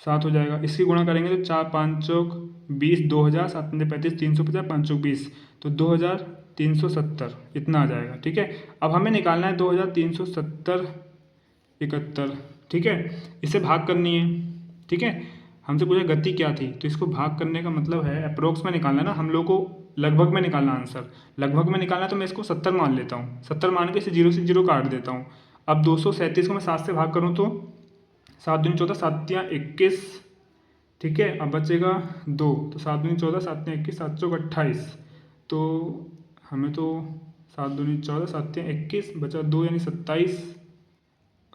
7 हो जाएगा। इसकी गुणा करेंगे तो 4 5 चौक 20, 2000, 7 35 350, 5 चौक 20, तो 2370 इतना आ जाएगा। ठीक है, अब हमें निकालना है 2370 71। ठीक है, इसे भाग करनी है। ठीक है, हमसे पूछा गति क्या थी, तो इसको भाग करने का मतलब है अप्रोक्स में निकालना ना, हम लोग को लगभग में निकालना आंसर। लगभग में निकालना तो मैं इसको 70 मान लेता हूँ, 70 मान के इसे 0 से 0 काट देता हूँ। अब 237 को मैं 7 से भाग करूँ तो 7 दूनी 14, 7 या 21। ठीक है, अब बचेगा 2, तो 7 दूनी 14, 7 या 21, 7 चौक 28। तो हमें तो 7 दूनी 14, 7 या 21, बचा 2 यानी 27,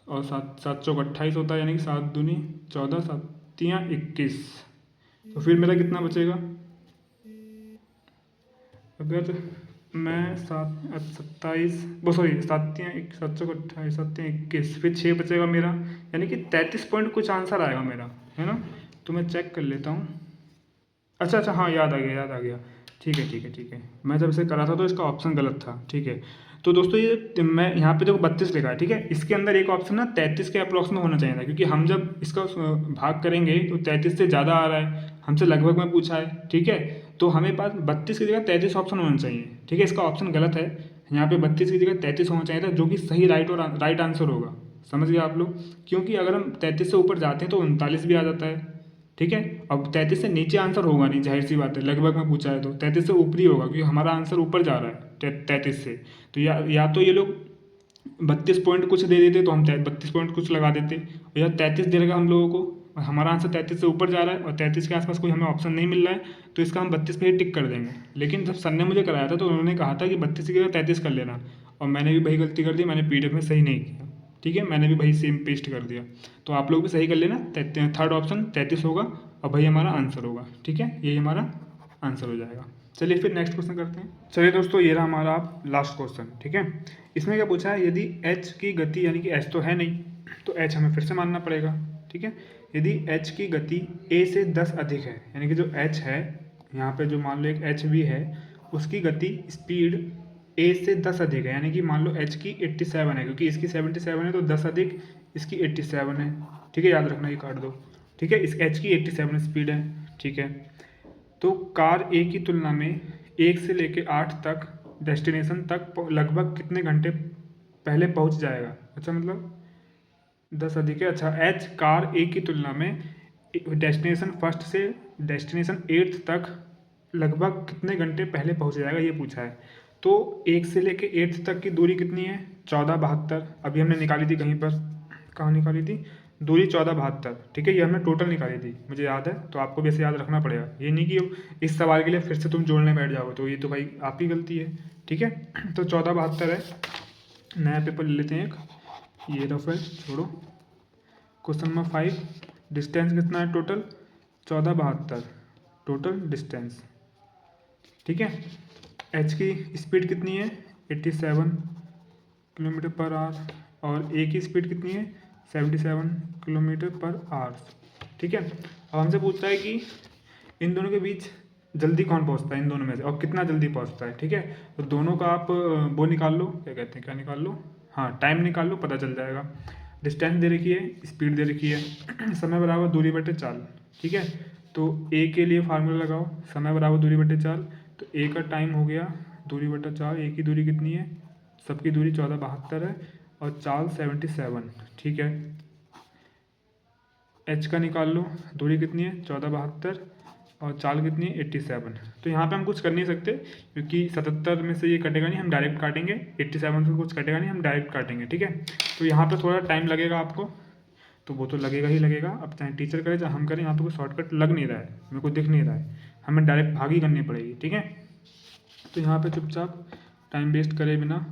और 7 7 चौक 28 होता है, यानी कि 7 दूनी 14, 7 या 21। तो फिर मेरा कितना बचेगा, अगर मैं 27 वो सॉरी 7 या 7 चौक 28, 7 या 21, फिर 6 बचेगा मेरा, यानी कि 33 पॉइंट कुछ आंसर आएगा मेरा, है ना। तो मैं चेक कर लेता हूँ। अच्छा अच्छा, हाँ याद आ गया, याद आ गया। ठीक है ठीक है ठीक है, मैं जब इसे करा था तो इसका ऑप्शन गलत था। ठीक है, तो दोस्तों ये मैं यहाँ पे देखो 32 लिखा है। ठीक है, इसके अंदर एक ऑप्शन ना 33 के अप्रॉक्स में होना चाहिए था, क्योंकि हम जब इसका भाग करेंगे तो 33 से ज़्यादा आ रहा है, हमसे लगभग में पूछा है। ठीक है, तो हमें पास 32 की जगह 33 ऑप्शन होना चाहिए। ठीक है, इसका ऑप्शन गलत है, यहाँ पे 32 की जगह 33 होना चाहिए था, जो कि सही राइट आंसर होगा। समझ गए आप लोग, क्योंकि अगर हम 33 से ऊपर जाते हैं तो 39 भी आ जाता है। ठीक है, अब 33 से नीचे आंसर होगा नहीं, जाहिर सी बात है, लगभग में पूछा है तो 33 से ऊपरी होगा, क्योंकि हमारा आंसर ऊपर जा रहा है 33 से। तो या तो ये लोग 32 पॉइंट कुछ दे देते तो हम 32 पॉइंट कुछ लगा देते, या 33 दे देगा हम लोगों को, हमारा आंसर 33 से ऊपर जा रहा है और 33 के आसपास कोई हमें ऑप्शन नहीं मिल रहा है, तो इसका हम 32 पे ही टिक कर देंगे। लेकिन जब सर ने मुझे कराया था तो उन्होंने कहा था कि 32 की जगह 33 कर लेना, और मैंने भी वही गलती कर दी, मैंने पीडीएफ में सही नहीं किया। ठीक है, मैंने भी वही सेम पेस्ट कर दिया, तो आप लोग भी सही कर लेना। थर्ड ऑप्शन 33 होगा और वही हमारा आंसर होगा। ठीक है, यही हमारा आंसर हो जाएगा। चलिए फिर नेक्स्ट क्वेश्चन करते हैं। चलिए दोस्तों, ये रहा हमारा लास्ट क्वेश्चन। ठीक है, इसमें क्या पूछा है, यदि एच की गति, यानी कि एच तो है नहीं तो एच हमें फिर से मानना पड़ेगा। ठीक है, यदि एच की गति ए से 10 अधिक है, यानी कि जो एच है यहाँ पे, जो मान लो एक एच भी है, उसकी गति स्पीड ए से 10 अधिक है, यानी कि मान लो एच की 87 है, क्योंकि इसकी 77 है तो 10 अधिक इसकी 87 है। ठीक है, याद रखना, ये काट दो। ठीक है, इस एच की 87 स्पीड है। ठीक है, तो कार ए की तुलना में 1 से लेकर 8 तक डेस्टिनेशन तक लगभग कितने घंटे पहले पहुंच जाएगा। अच्छा, मतलब 10 अधिक है। अच्छा, एच कार ए की तुलना में डेस्टिनेशन फर्स्ट से डेस्टिनेशन 8 तक लगभग कितने घंटे पहले पहुंच जाएगा, ये पूछा है। तो 1 से लेके 8 तक की दूरी कितनी है, 1472। अभी हमने निकाली थी कहीं पर, कहाँ निकाली थी, दूरी 1472। ठीक है, ये हमने टोटल निकाली थी, मुझे याद है, तो आपको भी ऐसे याद रखना पड़ेगा। ये नहीं कि इस सवाल के लिए फिर से तुम जोड़ने बैठ जाओगे, तो ये तो भाई आप ही गलती है। ठीक है, तो 1472 है। नया पेपर ले लेते हैं एक, ये रफ है, छोड़ो। क्वेश्चन नंबर 5, डिस्टेंस कितना है टोटल, 1472 टोटल डिस्टेंस। ठीक है, एच की स्पीड कितनी है, 87 किलोमीटर पर आवर, और ए की स्पीड कितनी है, 77 किलोमीटर पर आवर। ठीक है, अब हमसे पूछता है कि इन दोनों के बीच जल्दी कौन पहुंचता है, इन दोनों में से, और कितना जल्दी पहुंचता है। ठीक है, तो दोनों का आप वो निकाल लो, क्या कहते हैं, क्या निकाल लो, हाँ टाइम निकाल लो, पता चल जाएगा। डिस्टेंस दे रखी है, स्पीड दे रखी है, समय बराबर दूरी बटे चाल। ठीक है, तो ए के लिए फार्मूला लगाओ, समय बराबर दूरी बटे चाल। तो ए का टाइम हो गया दूरी बटा चाल, ए की दूरी कितनी है, सबकी दूरी 1472 है, और चाल 77। ठीक है, एच का निकाल लो, दूरी कितनी है 1472, और चाल कितनी है 87। तो यहाँ पे हम कुछ कर नहीं सकते क्योंकि 77 में से ये कटेगा नहीं, हम डायरेक्ट काटेंगे। 87 से कुछ कटेगा नहीं, हम डायरेक्ट काटेंगे, ठीक है। तो यहाँ पे थोड़ा टाइम लगेगा आपको, तो वो तो लगेगा ही लगेगा। अब चाहे टीचर करे चाहे हम करें, यहाँ पे कोई शॉर्टकट लग नहीं रहा है, मेरे को दिख नहीं रहा है, हमें डायरेक्ट भागी करनी पड़ेगी, ठीक है। तो यहाँ पे चुपचाप टाइम वेस्ट करे बिना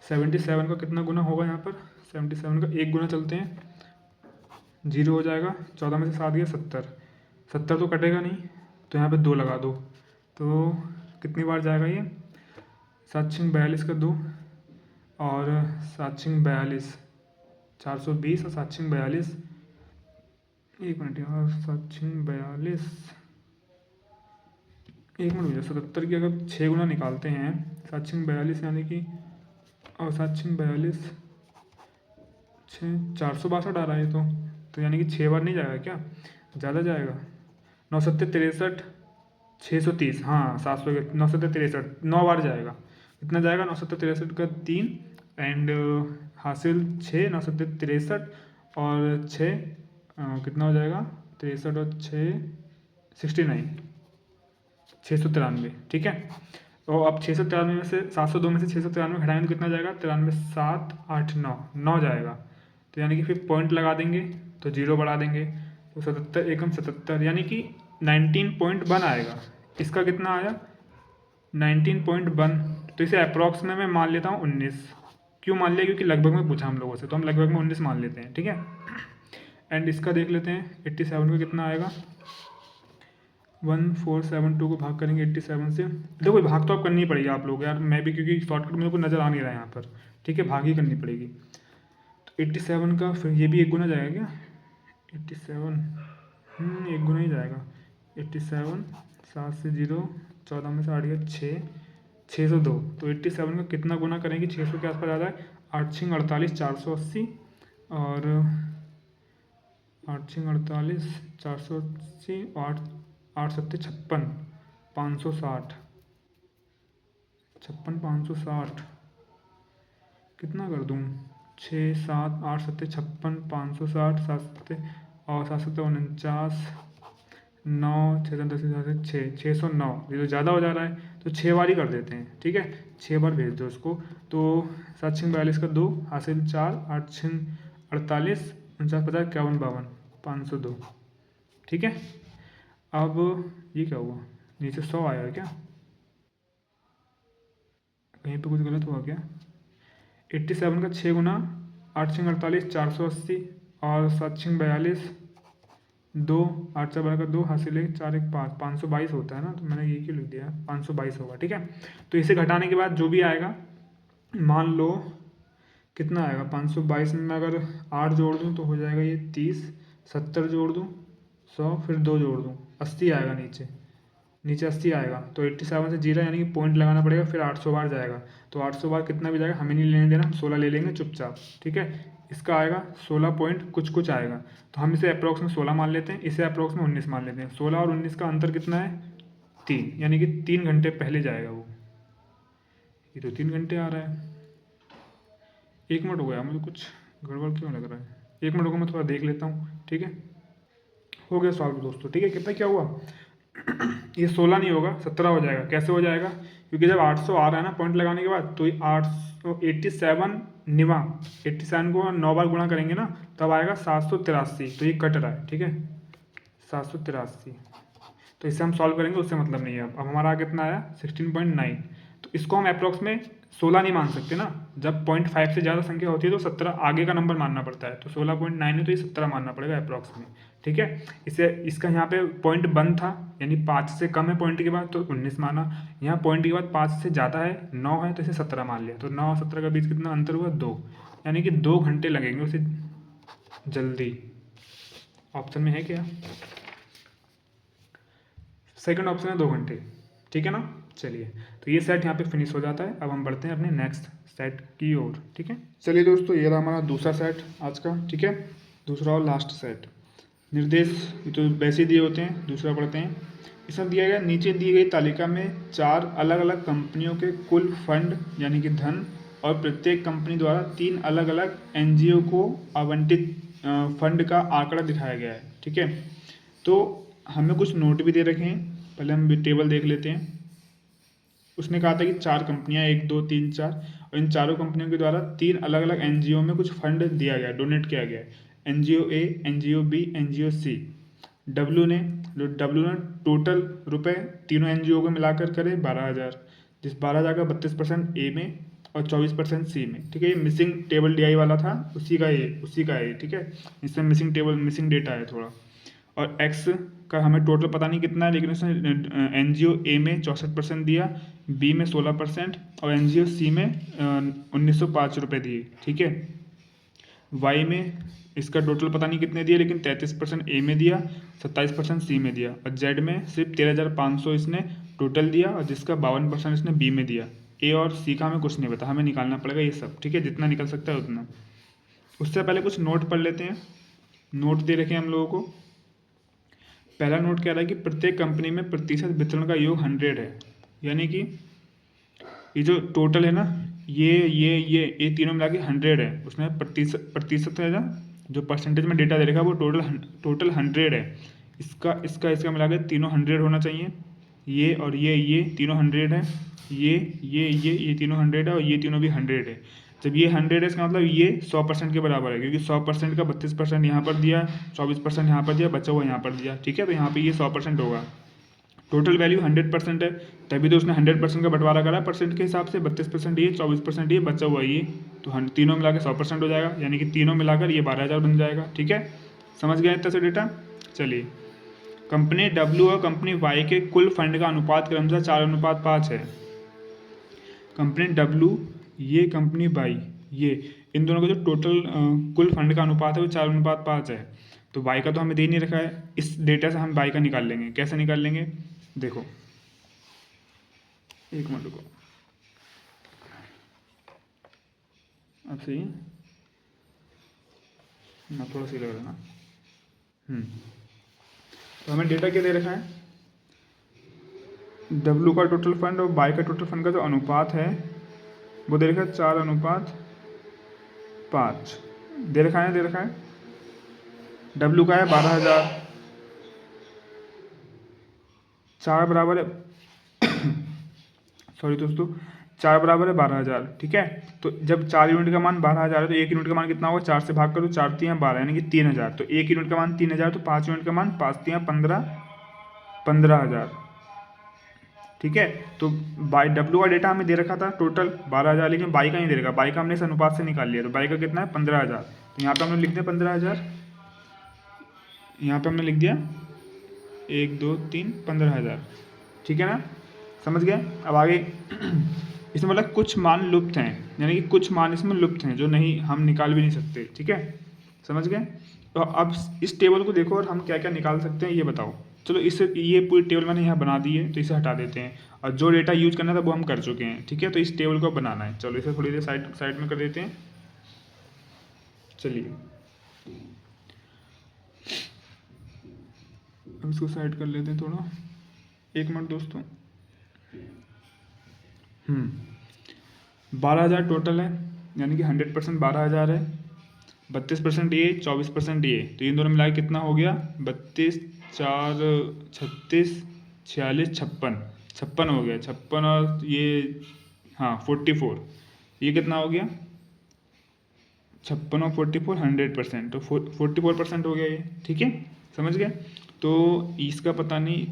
77 का कितना गुना होगा यहाँ पर, 77 का 1 गुना चलते हैं, 0 हो जाएगा। 14 में से 7 गया 70, 70 तो कटेगा नहीं, तो यहाँ पे 2 लगा दो। तो कितनी बार जाएगा ये, 7 छिंग 42 का 2 और 7 छिंग 42, 420 और 7 छिंग 42, 1 मिनट यार, 7 छिंग 42, 1 मिनट हो जाए। 77 की अगर 6 गुना निकालते हैं, 7 छिंग 42 यानी कि, और 7 छिंग 42, 462 आ रहा है तो यानी कि 6 बार नहीं जाएगा क्या, ज़्यादा जाएगा। 9 7 63, 630, हाँ 700 के 9 7 63, 9 बार जाएगा। कितना जाएगा, 9 7 63 का 3 एंड हासिल 6, 9 7 63 और 6 कितना हो जाएगा, 63 और 6 69, 693, ठीक है। तो अब 693 में से 702 में से 693 घटाएंगे तो कितना जाएगा, 93, 7 8 9, 9 जाएगा। तो यानी कि फिर पॉइंट लगा देंगे तो 0 बढ़ा देंगे, तो 77 एकम 77 यानी कि 19.1 आएगा। इसका कितना आया, 19.1। तो इसे अप्रॉक्स में मैं मान लेता हूँ 19। क्यों मान लिया, क्योंकि लगभग में पूछा हम लोगों से, तो हम लगभग में 19 मान लेते हैं, ठीक है। एंड इसका देख लेते हैं 87 का कितना आएगा, 1472 को भाग करेंगे 87 से। देखो भाग तो अब करनी पड़ेगी आप लोग यार, मैं भी क्योंकि शॉर्टकट मेरे को नज़र आ नहीं रहा है यहाँ पर, ठीक है, भाग ही करनी पड़ेगी। तो 87 का फिर ये भी 1 गुना जाएगा क्या, 87 1 गुना ही जाएगा। 87, 7 से 0, 14 में से 8 गया 6, 602। तो 87 का कितना गुना करेंगे, 600 के आसपास आ जाए, 8 छिंग 48, 480 और 8 छिंग 48, 480, 8 सत्ते 56, 560, 56 560 कितना कर दूँ, 6 7 8 सत्ते 56, 560, 7 सत्ते और 7 सत्ते 49, 9 6 10 6 609। ये तो ज़्यादा हो जा रहा है, तो 6 बार ही कर देते हैं, ठीक है, 6 बार भेज दो उसको। तो 7 छिंग 42 का 2 हासिल 4, 8 छिंग 48, 49 50 51 52, 502, ठीक है। अब ये क्या हुआ, नीचे 100 आया क्या, कहीं पे कुछ गलत हुआ क्या। 87 का 6 गुना, 8 छिंग 48, 480 और 7 छिंग 42, 2 8 4 12 का 2 हासिल 1 4 1 5, 522 होता है ना, तो मैंने ये क्यों लिख दिया, 522 होगा, ठीक है। तो इसे घटाने के बाद जो भी आएगा, मान लो कितना आएगा, 522 में अगर 8 जोड़ दूँ तो हो जाएगा ये 30, 70 जोड़ दूँ 100, फिर 2 जोड़ दूँ 80 आएगा, नीचे 80 आएगा। तो 87 से 0 यानी कि पॉइंट लगाना पड़ेगा, फिर 800 बार जाएगा। तो 800 बार कितना भी जाएगा हमें नहीं लेने देना, हम 16 ले लेंगे चुपचाप, ठीक है। इसका आएगा 16 पॉइंट कुछ कुछ आएगा, तो हम इसे अप्रॉक्स में 16 मान लेते हैं, इसे अप्रॉक्स में 19 मान लेते हैं। 16 और 19 का अंतर कितना है, 3, यानी कि 3 घंटे पहले जाएगा वो। ये तो 3 घंटे आ रहा है। 1 मिनट हो गया, मुझे कुछ गड़बड़ क्यों लग रहा है, 1 मिनट को मैं थोड़ा देख लेता हूँ, ठीक है। हो गया सॉल्व दोस्तों, ठीक है। कितना क्या हुआ, ये 16 नहीं होगा 17 हो जाएगा। कैसे हो जाएगा, क्योंकि जब 800 आ रहा है ना पॉइंट लगाने के बाद, तो ये 887 निवा 87 को 9 बार गुणा करेंगे ना, तब आएगा 783। तो ये कट रहा है, ठीक है, 783। तो इससे हम सॉल्व करेंगे, उससे मतलब नहीं है। अब हमारा कितना आया 16.9। तो इसको हम अप्रॉक्स में 16 नहीं मान सकते ना, जब 0.5 से ज़्यादा संख्या होती है तो 17 आगे का नंबर मानना पड़ता है। तो 16.9 है तो ये 17 मानना पड़ेगा अप्रॉक्स में, ठीक है। इसे इसका यहाँ पे पॉइंट बंद था, यानी 5 से कम है पॉइंट के बाद तो 19 माना। यहाँ पॉइंट के बाद 5 से ज़्यादा है 9 है तो इसे 17 मान लिया। तो 9 और 17 के बीच कितना अंतर हुआ, 2, यानी कि 2 घंटे लगेंगे उसे जल्दी। ऑप्शन में है क्या, सेकंड ऑप्शन है 2 घंटे, ठीक है ना। चलिए, तो ये सेट यहाँ पे फिनिश हो जाता है। अब हम बढ़ते हैं अपने नेक्स्ट सेट की ओर, ठीक है। चलिए दोस्तों, ये रहा हमारा दूसरा सेट आज का, ठीक है, दूसरा और लास्ट सेट। निर्देश ये तो वैसे दिए होते हैं, दूसरा पढ़ते हैं। इसमें दिया गया, नीचे दी गई तालिका में 4 अलग अलग कंपनियों के कुल फंड यानी कि धन और प्रत्येक कंपनी द्वारा 3 अलग अलग एनजीओ को आवंटित फंड का आंकड़ा दिखाया गया है, ठीक है। तो हमें कुछ नोट भी दे रखे हैं, पहले हम टेबल देख लेते हैं। उसने कहा था कि 4 कंपनियां, 1 2 3 4, और इन चारों कंपनियों के द्वारा 3 अलग अलग एनजीओ में कुछ फंड दिया गया, डोनेट किया गया। एनजीओ ए, एनजीओ बी, एनजीओ सी। डब्ल्यू ने टोटल रुपए तीनों एनजीओ को मिलाकर करे 12,000, जिस 12,000 का 32% ए में और 24% सी में। ठीक है, ये मिसिंग टेबल डीआई वाला था, उसी का है। ठीक है, इसमें मिसिंग डेटा है थोड़ा। और एक्स का हमें टोटल पता नहीं कितना है, लेकिन उसने एनजीओ ए में 64% दिया, बी में 16% और एनजीओ सी में 1905 रुपये दिए। ठीक है, वाई में इसका टोटल पता नहीं कितने दिए, लेकिन 33% ए में दिया, 27% सी में दिया, और जेड में सिर्फ 13,500 इसने टोटल दिया, और जिसका 52% इसने बी में दिया। ए और सी का हमें कुछ नहीं पता, हमें निकालना पड़ेगा ये सब। ठीक है, जितना निकल सकता है उतना। उससे पहले कुछ नोट पढ़ लेते हैं। नोट दे रखे हैं हम लोगों को। पहला नोट कह रहा है कि प्रत्येक कंपनी में प्रतिशत वितरण का योग 100 है, यानी कि ये जो टोटल है ना, ये तीनों मिला के 100 है। उसमें प्रतिशत है ना, जो परसेंटेज में डेटा दे रखा है वो टोटल 100 है। इसका मिला के तीनों 100 होना चाहिए। ये और ये तीनों 100 है। ये तीनों 100 है, और ये तीनों भी 100 है। जब ये 100 है, इसका मतलब ये 100% के बराबर है, क्योंकि 100% का 32% यहाँ पर दिया, 24% यहाँ पर दिया, बचा हुआ यहाँ पर दिया। ठीक है, तो यहाँ पे ये 100% होगा। टोटल वैल्यू 100% है, तभी तो उसने 100% का बंटवारा करा परसेंट के हिसाब से। 32% ये, 24% ये, बचा हुआ ये, तो तीनों मिला के 100% हो जाएगा, यानी कि तीनों मिलाकर ये 12,000 बन जाएगा। ठीक है, समझ गए इतना से डेटा। चलिए, कंपनी डब्ल्यू और कंपनी वाई के कुल फंड का अनुपात क्रमशः 4:5 है। कंपनी डब्ल्यू, ये कंपनी वाई, ये इन दोनों का जो टोटल कुल फंड का अनुपात है वो 4:5 है। तो वाई का तो हमें दे नहीं रखा है, इस डेटा से हम वाई का निकाल लेंगे। कैसे निकाल लेंगे, देखो, एक मिनट रुको। अब सही है ना, थोड़ा सी लग रहा है। तो हमें डेटा क्या दे रखा है, डब्ल्यू का टोटल फंड और वाई का टोटल फंड का जो अनुपात है वो दे रखा है 4:5 दे रखा है। डब्ल्यू का है 12,000, 4 बराबर है सॉरी दोस्तों, 4 बराबर है 12,000। ठीक है, तो जब 4 यूनिट का मान 12,000 है, तो 1 यूनिट का मान कितना होगा, 4 से भाग करो, 4 3 12, यानी कि 3,000। तो 1 यूनिट का मान 3,000, तो 5 यूनिट का मान 5 3 15,000। ठीक है, तो बाई डब्ल्यू का डेटा हमें दे रखा था टोटल 12,000, लेकिन बाई का नहीं दे रखा। बाई का हमने इस अनुपात से निकाल लिया, तो बाई का कितना है 15,000। तो यहाँ पे हमने लिख दिया 15,000, यहाँ पे हमने लिख दिया 1 2 3 15,000। ठीक है ना, समझ गए। अब आगे इसमें मतलब कुछ मान लुप्त हैं, यानी कि कुछ मान इसमें लुप्त हैं जो नहीं, हम निकाल भी नहीं सकते। ठीक है, समझ गए। तो अब इस टेबल को देखो और हम क्या क्या निकाल सकते हैं ये बताओ। चलो, ये पूरी टेबल मैंने यहाँ बना दी है, तो इसे हटा देते हैं, और जो डेटा यूज करना था वो हम कर चुके हैं। ठीक है, तो इस टेबल को बनाना है। चलो, इसे थोड़ी देर साइड में कर देते हैं। चलिए, अब इसको साइड कर लेते हैं थोड़ा, 1 मिनट दोस्तों। 12,000 टोटल है, यानी कि 100% 12,000 है। 32% ये, 24% ये, तो इन दोनों मिला के कितना हो गया, 32 4 36 46 56 हो गया। 56 और ये, हाँ 44, ये कितना हो गया, 56 और 44 100%, तो 44% हो गया ये। ठीक है, समझ गए। तो इसका पता नहीं,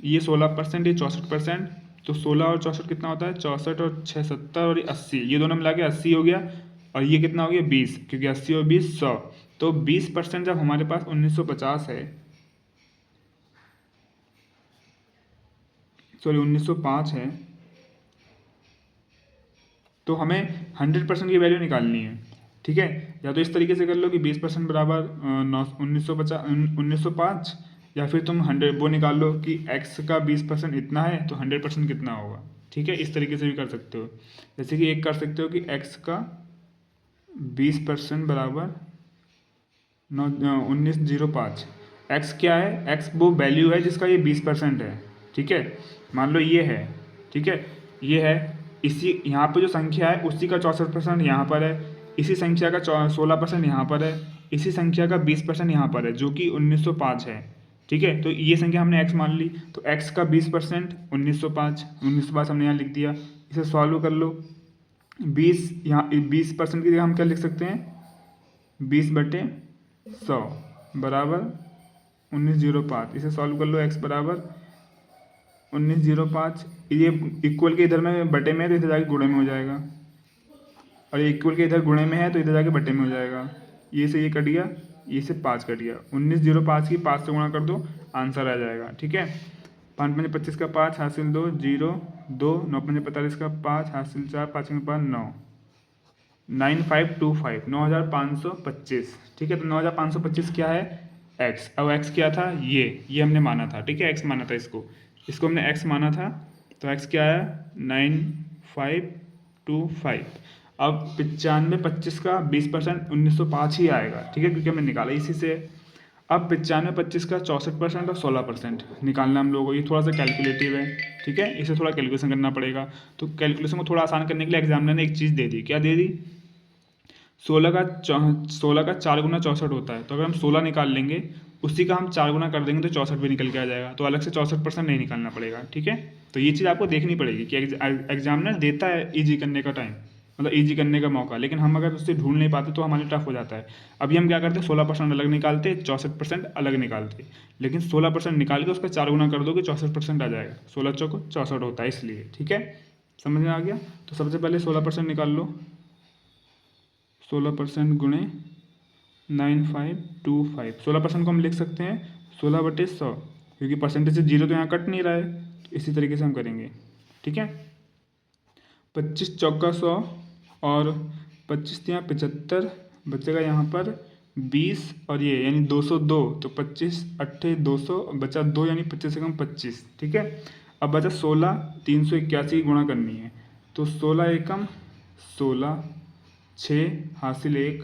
ये 16%, ये 64%, तो 16 और 64 कितना होता है, 64 और 6 70 और ये 80, ये दोनों मिला के 80 हो गया। और ये कितना हो गया 20, क्योंकि 80 और 20 100, तो 20% जब हमारे पास 1950 है, सॉरी 1905 है, तो हमें 100% की वैल्यू निकालनी है। ठीक है, या तो इस तरीके से कर लो कि 20% बराबर 1905, या फिर तुम 100 वो निकाल लो कि x का 20% इतना है, तो 100% कितना होगा। ठीक है, इस तरीके से भी कर सकते हो। जैसे कि एक कर सकते हो कि x का 20% बराबर 1905। x क्या है, x वो वैल्यू है जिसका ये 20% है। ठीक है, मान लो ये है, ठीक है, ये है, इसी यहाँ पे जो संख्या है उसी का 64% यहाँ पर है, इसी संख्या का 16% यहाँ पर है, इसी संख्या का 20% यहाँ पर है, जो कि 1905 है। ठीक है। तो ये संख्या हमने x मान ली, तो x का 20% 1905 हमने यहाँ लिख दिया। इसे सॉल्व कर लो। 20 यहाँ 20% की जगह हम क्या लिख सकते हैं, 20/100 बराबर 1905। इसे सॉल्व कर लो। x बराबर 1905, ये इक्वल के इधर में बटे में है तो इधर जाके गुणे में हो जाएगा, और ये इक्वल के इधर गुणे में है तो इधर जाके बटे में हो जाएगा। ये से ये कट गया, ये से 5 कट गया। 1905 की 5 से गुणा कर दो, आंसर आ जाएगा। ठीक है। 5 5 25 का 5 हासिल 2 0 2 9 5 45 का 5 हासिल 4 5 5 9 9525 9525। ठीक है। तो 9525 क्या है, x। अब x क्या था, ये हमने माना था। ठीक है, x माना था, इसको हमने x माना था, तो x क्या है 9525। अब 95 25 का 20% 1905 ही आएगा। ठीक है, क्योंकि हमने निकाला इसी से। अब 95 25 का 64% और 16% निकालना हम लोगों को। ये थोड़ा सा कैलकुलेटिव है। ठीक है, इसे थोड़ा कैलकुलेशन करना पड़ेगा। तो कैलकुलेशन को थोड़ा आसान करने के लिए एग्जामिनर ने एक चीज़ दे दी। क्या दे दी, 16 का 4 गुना 64 होता है। तो अगर हम 16 निकाल लेंगे, उसी का हम 4 गुना कर देंगे तो 64 भी निकल के आ जाएगा। तो अलग से 64% नहीं निकालना पड़ेगा। ठीक है, तो ये चीज़ आपको देखनी पड़ेगी कि एग्जामिनर देता है ईजी करने का टाइम, मतलब ईजी करने का मौका, लेकिन हम अगर उससे ढूंढ नहीं पाते तो हमारे टफ हो जाता है। अभी हम क्या करते हैं, 16% अलग निकालते, 64% अलग निकालते, लेकिन 16% निकाल के उसका 4 गुना कर दोगे 64% आ जाएगा। 16 चौको 64 होता है इसलिए। ठीक है, समझ में आ गया। तो सबसे पहले 16% निकाल लो। 16% गुणे 9525। 16% को हम लिख सकते हैं 16/100, क्योंकि परसेंटेज से जीरो तो यहाँ कट नहीं रहा है, तो इसी तरीके से हम करेंगे। ठीक है, 25 चौका 100 और 25 यहाँ 75, बचेगा यहाँ पर 20 और ये यानी 202। तो 25 अट्ठे 200, बचा 2 यानी 25 से कम 25। ठीक है, अब बचा 16, 381 की गुणा करनी है। तो 16 एकम 16, 6 हासिल 1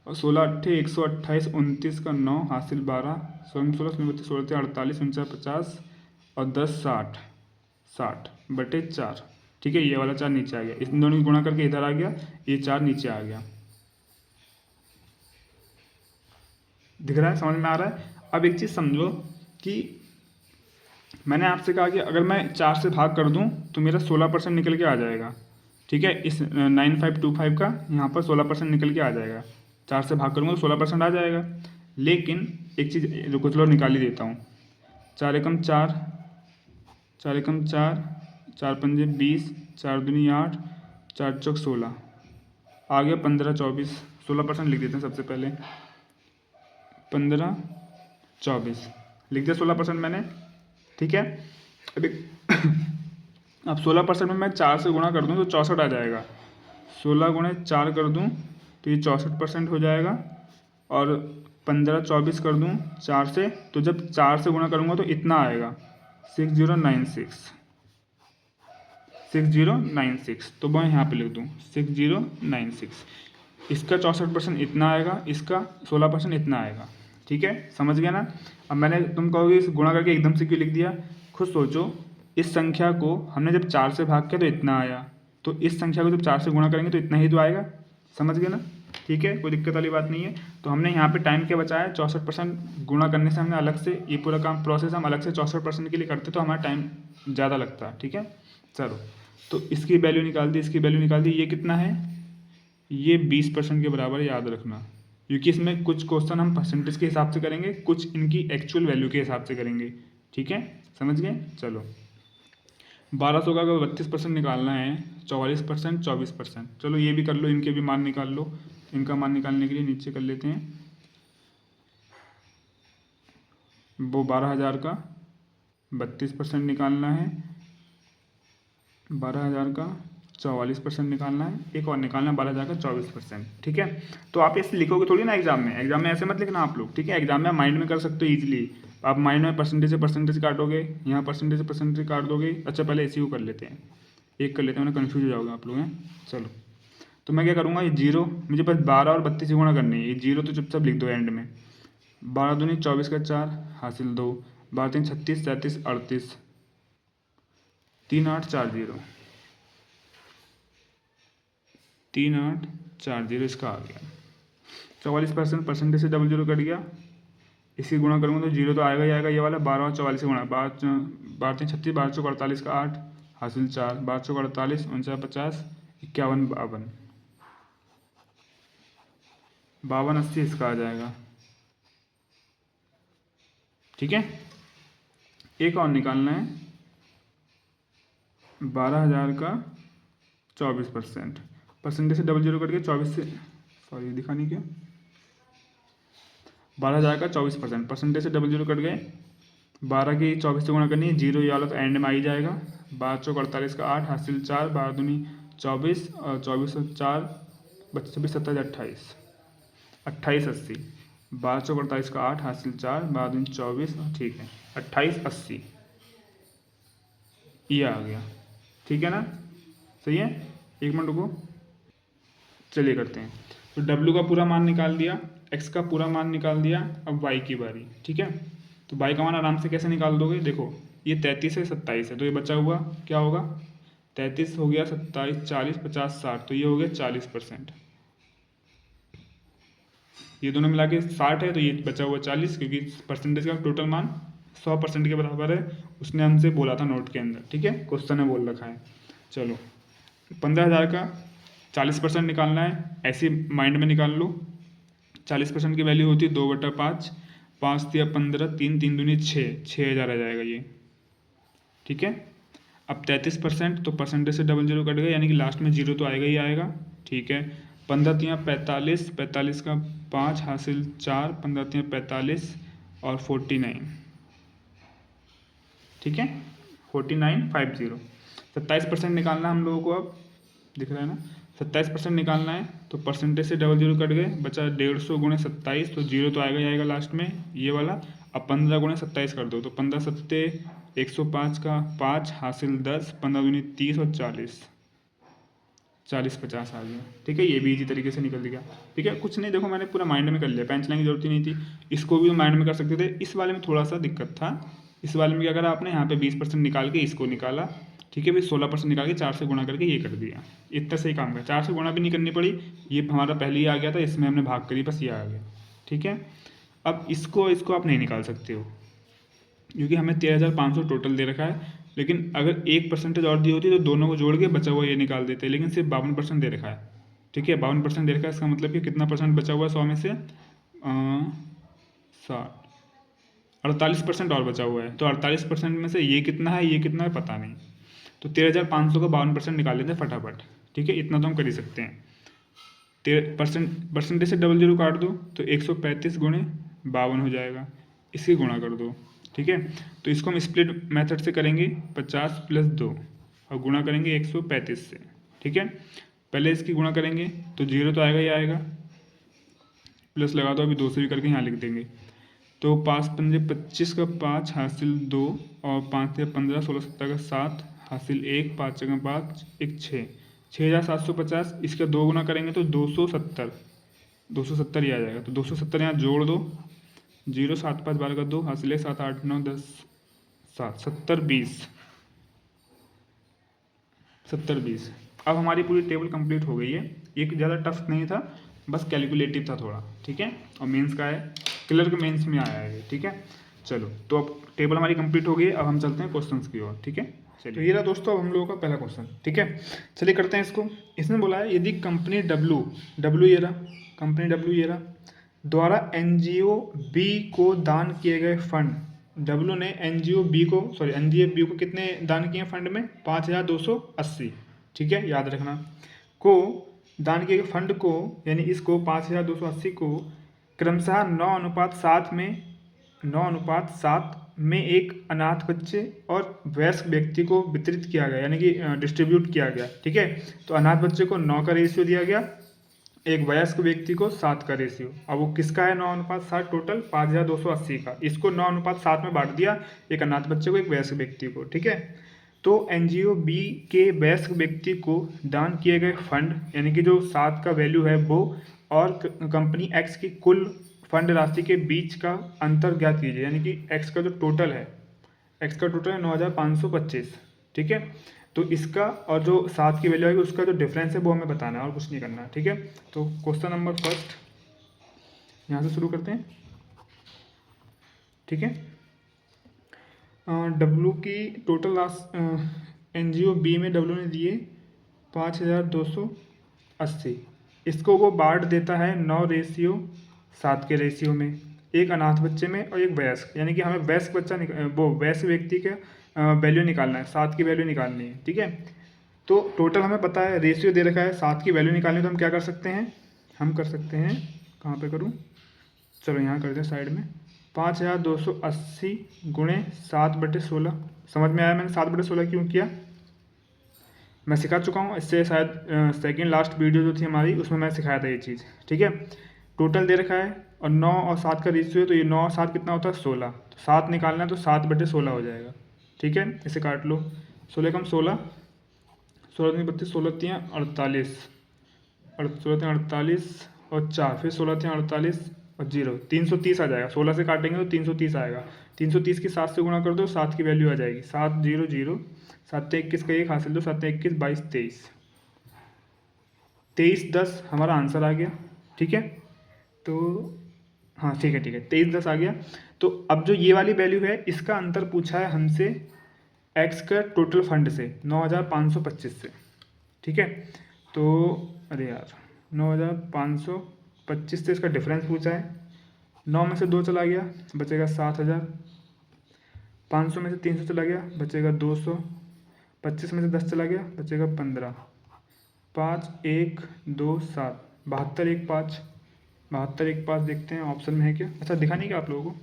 और 16 अट्ठे 128, 29 का 9 हासिल 12, 16 16 32 16 48 49 50 और 10 60/4। ठीक है, ये वाला 4 नीचे आ गया, इन दोनों की गुणा करके इधर आ गया, ये 4 नीचे आ गया। दिख रहा है, समझ में आ रहा है। अब एक चीज़ समझो कि मैंने आपसे कहा कि अगर मैं 4 से भाग कर दूं तो मेरा 16% निकल के आ जाएगा। ठीक है, इस 9525 का यहाँ पर 16% निकल के आ जाएगा। 4 से भाग करूँगा तो 16% आ जाएगा। लेकिन एक चीज़ रुको, चलो निकाल ही देता हूँ। 4 एकम 4, 4 एकम 4, 4 पंजे 20, 4 दूनी 8, 4 चौक 16, आ गया 15 24। 16% लिख देते हैं सबसे पहले, 15 24 लिख दिया 16% मैंने। ठीक है, अभी अब 16% में मैं 4 से गुणा कर दूं तो 64 आ जाएगा। 16 गुणे 4 कर दूं तो ये 64% हो जाएगा, और 15 24 कर दूं 4 से, तो जब 4 से गुणा करूंगा तो इतना आएगा 6096। 6096, तो मैं यहाँ पे लिख दूँ 6096। इसका 64% इतना आएगा, इसका 16% इतना आएगा। ठीक है, समझ गया ना। अब मैंने, तुम कहोगे इस गुणा करके एकदम से क्यों लिख दिया, खुद सोचो। इस संख्या को हमने जब 4 से भाग किया तो इतना आया, तो इस संख्या को जब 4 से गुणा करेंगे तो इतना ही तो आएगा। समझ गए ना। ठीक है, कोई दिक्कत वाली बात नहीं है। तो हमने यहाँ पे टाइम क्या बचाया, 64% गुणा करने से हमने अलग से ये पूरा काम प्रोसेस हम अलग से 64% के लिए करते तो हमारा टाइम ज़्यादा लगता। ठीक है, चलो, तो इसकी वैल्यू निकाल दी, इसकी वैल्यू निकाल दी। ये कितना है, ये 20% के बराबर, याद रखना, क्योंकि इसमें कुछ क्वेश्चन हम परसेंटेज के हिसाब से करेंगे, कुछ इनकी एक्चुअल वैल्यू के हिसाब से करेंगे। ठीक है, समझ गए। चलो, 1200 का अगर 32% निकालना है, 44% 24%, चलो ये भी कर लो, इनके भी मान निकाल लो। इनका मान निकालने के लिए नीचे कर लेते हैं, वो 12,000 का 32% निकालना है, 12,000 का 44% निकालना है, एक और निकालना है 12,000 का 24%। ठीक है, तो आप इसे लिखोगे थोड़ी ना एग्जाम में, एग्जाम में ऐसे मत लिखना आप लोग। ठीक है, एग्जाम में आप माइंड में कर सकते हो ईजिली। आप माइंड में परसेंटेज से परसेंटेज काटोगे, यहाँ परसेंटेज से परसेंटेज काट दोगे। अच्छा, पहले इसी को कर लेते हैं, एक कर लेते हैं, वरना कन्फ्यूज हो जाओगे आप लोग हैं। चलो, तो मैं क्या करूँगा, ये जीरो मुझे बस 12 और 32 से गुणा करनी है, ये जीरो तो चुपचाप लिख दो एंड में। 12 दूनी 24 का 4 हासिल 2, 12 3 36 37 38, 3 8 4 0, 3 8 4 0, इसका आ गया 44%। परसेंटेज से डबल जीरो कट गया, इसकी गुणा करूँगा तो जीरो तो आएगा ही आएगा, ये वाला 12 और 44 से गुणा, 12×3 = 36, 12 चौक 48 का 8 हासिल 4, 12 चौक 48, 49 50, 51 52, 52 80 इसका आ जाएगा। ठीक है, एक और निकालना है 12,000 का 24%, परसेंटेज से डबल जीरो कट के 24 से, सॉरी दिखा नहीं क्या, 12,000 का 24%, परसेंटेज से डबल जीरो कट गए, 12 की 24 से गुणा करनी है, जीरो ये वाला तो एंड में आ ही जाएगा, 12 चौक 48 का 8 हासिल 4, 12 दूनी 24 और 24 और 4 25 26 27 28, 28 80, 12 चौक 48 का 8 हासिल 4, 12 दूनी 24, ठीक है 28 80 ये आ गया। ठीक है ना, सही है, एक मिनट रुको, चलिए करते हैं। तो W का पूरा मान निकाल दिया, X का पूरा मान निकाल दिया, अब Y की बारी। ठीक है, तो Y का मान आराम से कैसे निकाल दोगे, देखो ये 33 है 27 है, तो ये बचा हुआ क्या होगा, 33 हो गया 27 40 50 60, तो ये हो गया 40%, ये दोनों मिला के 60 है, तो ये बचा हुआ 40, क्योंकि परसेंटेज का टोटल मान 100% के बराबर है, उसने हमसे बोला था नोट के अंदर। ठीक है, क्वेश्चन में बोल रखा है। चलो 15,000 का 40% निकालना है, ऐसे माइंड में निकाल लो। 40% की वैल्यू होती है 2/5, 5 तिया 15, 3 3 दूनी 6, 6,000 आ जाएगा ये। ठीक है, अब 33%, तो परसेंटेज से डबल जीरो कट गया, यानी कि लास्ट में जीरो तो आएगा ही आएगा। ठीक है, 15 तिया 45, 45 का 5 हासिल 4, 15 तिया 45 और 49। ठीक है, 4950, 27% निकालना हम लोगों को, अब दिख रहा है ना, 27% निकालना है, तो परसेंटेज से डबल जीरो कट गए, बचा 150 गुणे 27, तो जीरो तो आएगा ही आएगा लास्ट में ये वाला। अब 15 गुणे 27 कर दो, तो 15 सत्ते 105 का 5 हासिल 10, 15 दूनी 30 और 40 40 50 आ गया। ठीक है, ये भी इजी तरीके से निकल गया। ठीक है, कुछ नहीं, देखो मैंने पूरा माइंड में कर लिया, पेंच लाइन की जरूरत ही नहीं थी, इसको भी माइंड में कर सकते थे। इस वाले में थोड़ा सा दिक्कत था, इस वाले में क्या करा आपने, यहाँ पे 20% निकाल के इसको निकाला। ठीक है, फिर 16% निकाल के 4 से गुणा करके ये कर दिया, इतना सही काम किया, 4 से गुणा भी नहीं करनी पड़ी, ये हमारा पहले ही आ गया था, इसमें हमने भाग करी, बस ये आ गया। ठीक है, अब इसको आप नहीं निकाल सकते हो, क्योंकि हमें 13,500 टोटल दे रखा है, लेकिन अगर 1% और दी होती तो दोनों को जोड़ के बचा हुआ ये निकाल देते, लेकिन सिर्फ 52% दे रखा है। ठीक है, 52% दे रखा है, इसका मतलब कि कितना परसेंट बचा हुआ है 100 में से, 48% और बचा हुआ है, तो 48% में से ये कितना है, ये कितना है पता नहीं, तो 13,500 का 52% निकाल लेते हैं फटाफट। ठीक है, इतना तो हम कर ही सकते हैं। परसेंटेज से डबल जीरो काट दो, तो 135 गुणे 52 हो जाएगा, इसकी गुणा कर दो। ठीक है, तो इसको हम स्प्लिट मेथड से करेंगे, 50 + 2 और गुणा करेंगे 135 से। ठीक है, पहले इसकी गुणा करेंगे तो जीरो तो आएगा ही आएगा, प्लस लगा दो, अभी 2 से भी करके यहाँ लिख देंगे, तो 5 पंजे 25 का 5 हासिल 2 और 5 से 15 16 17 का 7 हासिल 1, 5 जगह 5 1 6, 6,750, इसका 2 गुना करेंगे तो 270 270 ही आ जाएगा, तो 270 यहाँ जोड़ दो, 0 7 5 12 का 2 हासिल 7 8 9 10 7 70 20 70 20। अब हमारी पूरी टेबल कंप्लीट हो गई है, एक ज़्यादा टफ नहीं था, बस कैलकुलेटिव था थोड़ा। ठीक है, और मेंस का है, क्लर्क मेंस में आया है। ठीक है, चलो तो अब टेबल हमारी कंप्लीट हो गई, अब हम चलते हैं क्वेश्चंस की ओर। ठीक है, चलिए, तो ये रहा दोस्तों अब हम लोगों का पहला क्वेश्चन। ठीक है, चलिए करते हैं इसको। इसने बोला है यदि कंपनी डब्ल्यू ये रहा, कंपनी डब्ल्यू ये रहा, द्वारा एनजीओ बी को दान किए गए फंड, डब्ल्यू ने एनजीओ बी को कितने दान किए फंड में, 5,280। ठीक है, याद रखना, को दान किए गए फंड को, यानी इसको 5,280 को क्रमशः 9:7 में एक अनाथ बच्चे और वयस्क व्यक्ति को वितरित किया गया, यानी कि डिस्ट्रीब्यूट किया गया। ठीक है, तो अनाथ बच्चे को 9 का रेशियो दिया गया, एक वयस्क व्यक्ति को 7 का रेशियो। अब वो किसका है 9:7, टोटल 5,280 का, इसको 9:7 में बांट दिया, एक अनाथ बच्चे को एक वयस्क व्यक्ति को। ठीक है, तो एनजीओ बी के वयस्क व्यक्ति को दान किए गए फंड, यानी कि जो 7 का वैल्यू है वो, और कंपनी एक्स की कुल फंड राशि के बीच का अंतर ज्ञात कीजिए, यानी कि एक्स का जो टोटल है, एक्स का टोटल है 9,525। ठीक है, तो इसका और जो 7 की वैल्यू आएगी उसका जो डिफरेंस है वो हमें बताना है और कुछ नहीं करना है। ठीक है, तो क्वेश्चन नंबर फर्स्ट यहाँ से शुरू करते हैं। ठीक है। डब्लू की टोटल लॉस NGO बी में डब्लू ने दिए 5280। इसको वो बांट देता है 9:7 के रेशियो में, एक अनाथ बच्चे में और एक वयस्क, यानी कि हमें वयस्क बच्चा वो वयस्क व्यक्ति का वैल्यू निकालना है, 7 की वैल्यू निकालनी है, ठीक है। तो टोटल हमें पता है, रेशियो दे रखा है, 7 की वैल्यू निकालनी है, तो हम क्या कर सकते हैं, हम कर सकते हैं, कहाँ पे करूँ, चलो यहाँ कर दें साइड में, 5280 गुणे 7/16। समझ में आया मैंने 7/16 क्यों किया, मैं सिखा चुका हूँ इससे, शायद सेकंड लास्ट वीडियो जो थी हमारी उसमें मैं सिखाया था ये चीज़, ठीक है। टोटल दे रखा है और 9 और 7 का रेशियो है, तो ये 9 और 7 कितना होता है 16, तो 7 निकालना है तो 7/16 हो जाएगा, ठीक है। इसे काट लो, 16 कम 16, 16 तीन 32, 16 तीन 48, 16 तीन 48 और 4, फिर 16 तीन 48 और 0, 330 आ जाएगा। 16 से काटेंगे तो 330 आएगा, 330 की 7 से गुणा कर दो, 7 की वैल्यू आ जाएगी 700, 7 21 का 1 हासिल दो, 7 21 22 23, 2310 हमारा आंसर आ गया, ठीक है। तो हाँ ठीक है, ठीक है, 2310 आ गया। तो अब जो ये वाली वैल्यू है इसका अंतर पूछा है हमसे एक्स का टोटल फंड से 9525 से, ठीक है। तो अरे यार 9525 से इसका डिफरेंस पूछा है, 9 में से 2 चला गया बचेगा 7000, 500 में से 300 चला गया बचेगा 200, 25 में से 10 चला गया बचेगा 15, 5 1 2 7, 72 1 5, 72 1 5 देखते हैं ऑप्शन में है क्या, अच्छा दिखा नहीं क्या आप लोगों को,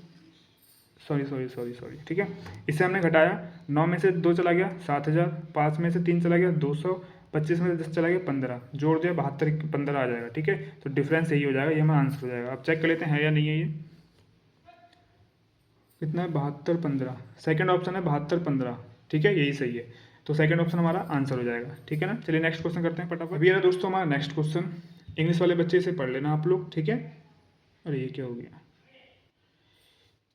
सॉरी, ठीक है। इससे हमने घटाया, 9 में से 2 चला गया 7000, 5 में से 3 चला गया 200, 25 में से 10 चला गया 15, जोड़ दिया 72 15 आ जाएगा, ठीक है। तो डिफरेंस यही हो जाएगा, ये हमारा आंसर हो जाएगा। अब चेक कर लेते हैं या नहीं है ये, कितना है 72 15, सेकेंड ऑप्शन है 72 15, ठीक है, यही सही है। तो सेकंड ऑप्शन हमारा आंसर हो जाएगा, ठीक है ना। चलिए नेक्स्ट क्वेश्चन करते हैं फटाफट। अभी है दोस्तों हमारा नेक्स्ट क्वेश्चन, इंग्लिश वाले बच्चे से पढ़ लेना आप लोग, ठीक है। अरे ये क्या हो गया,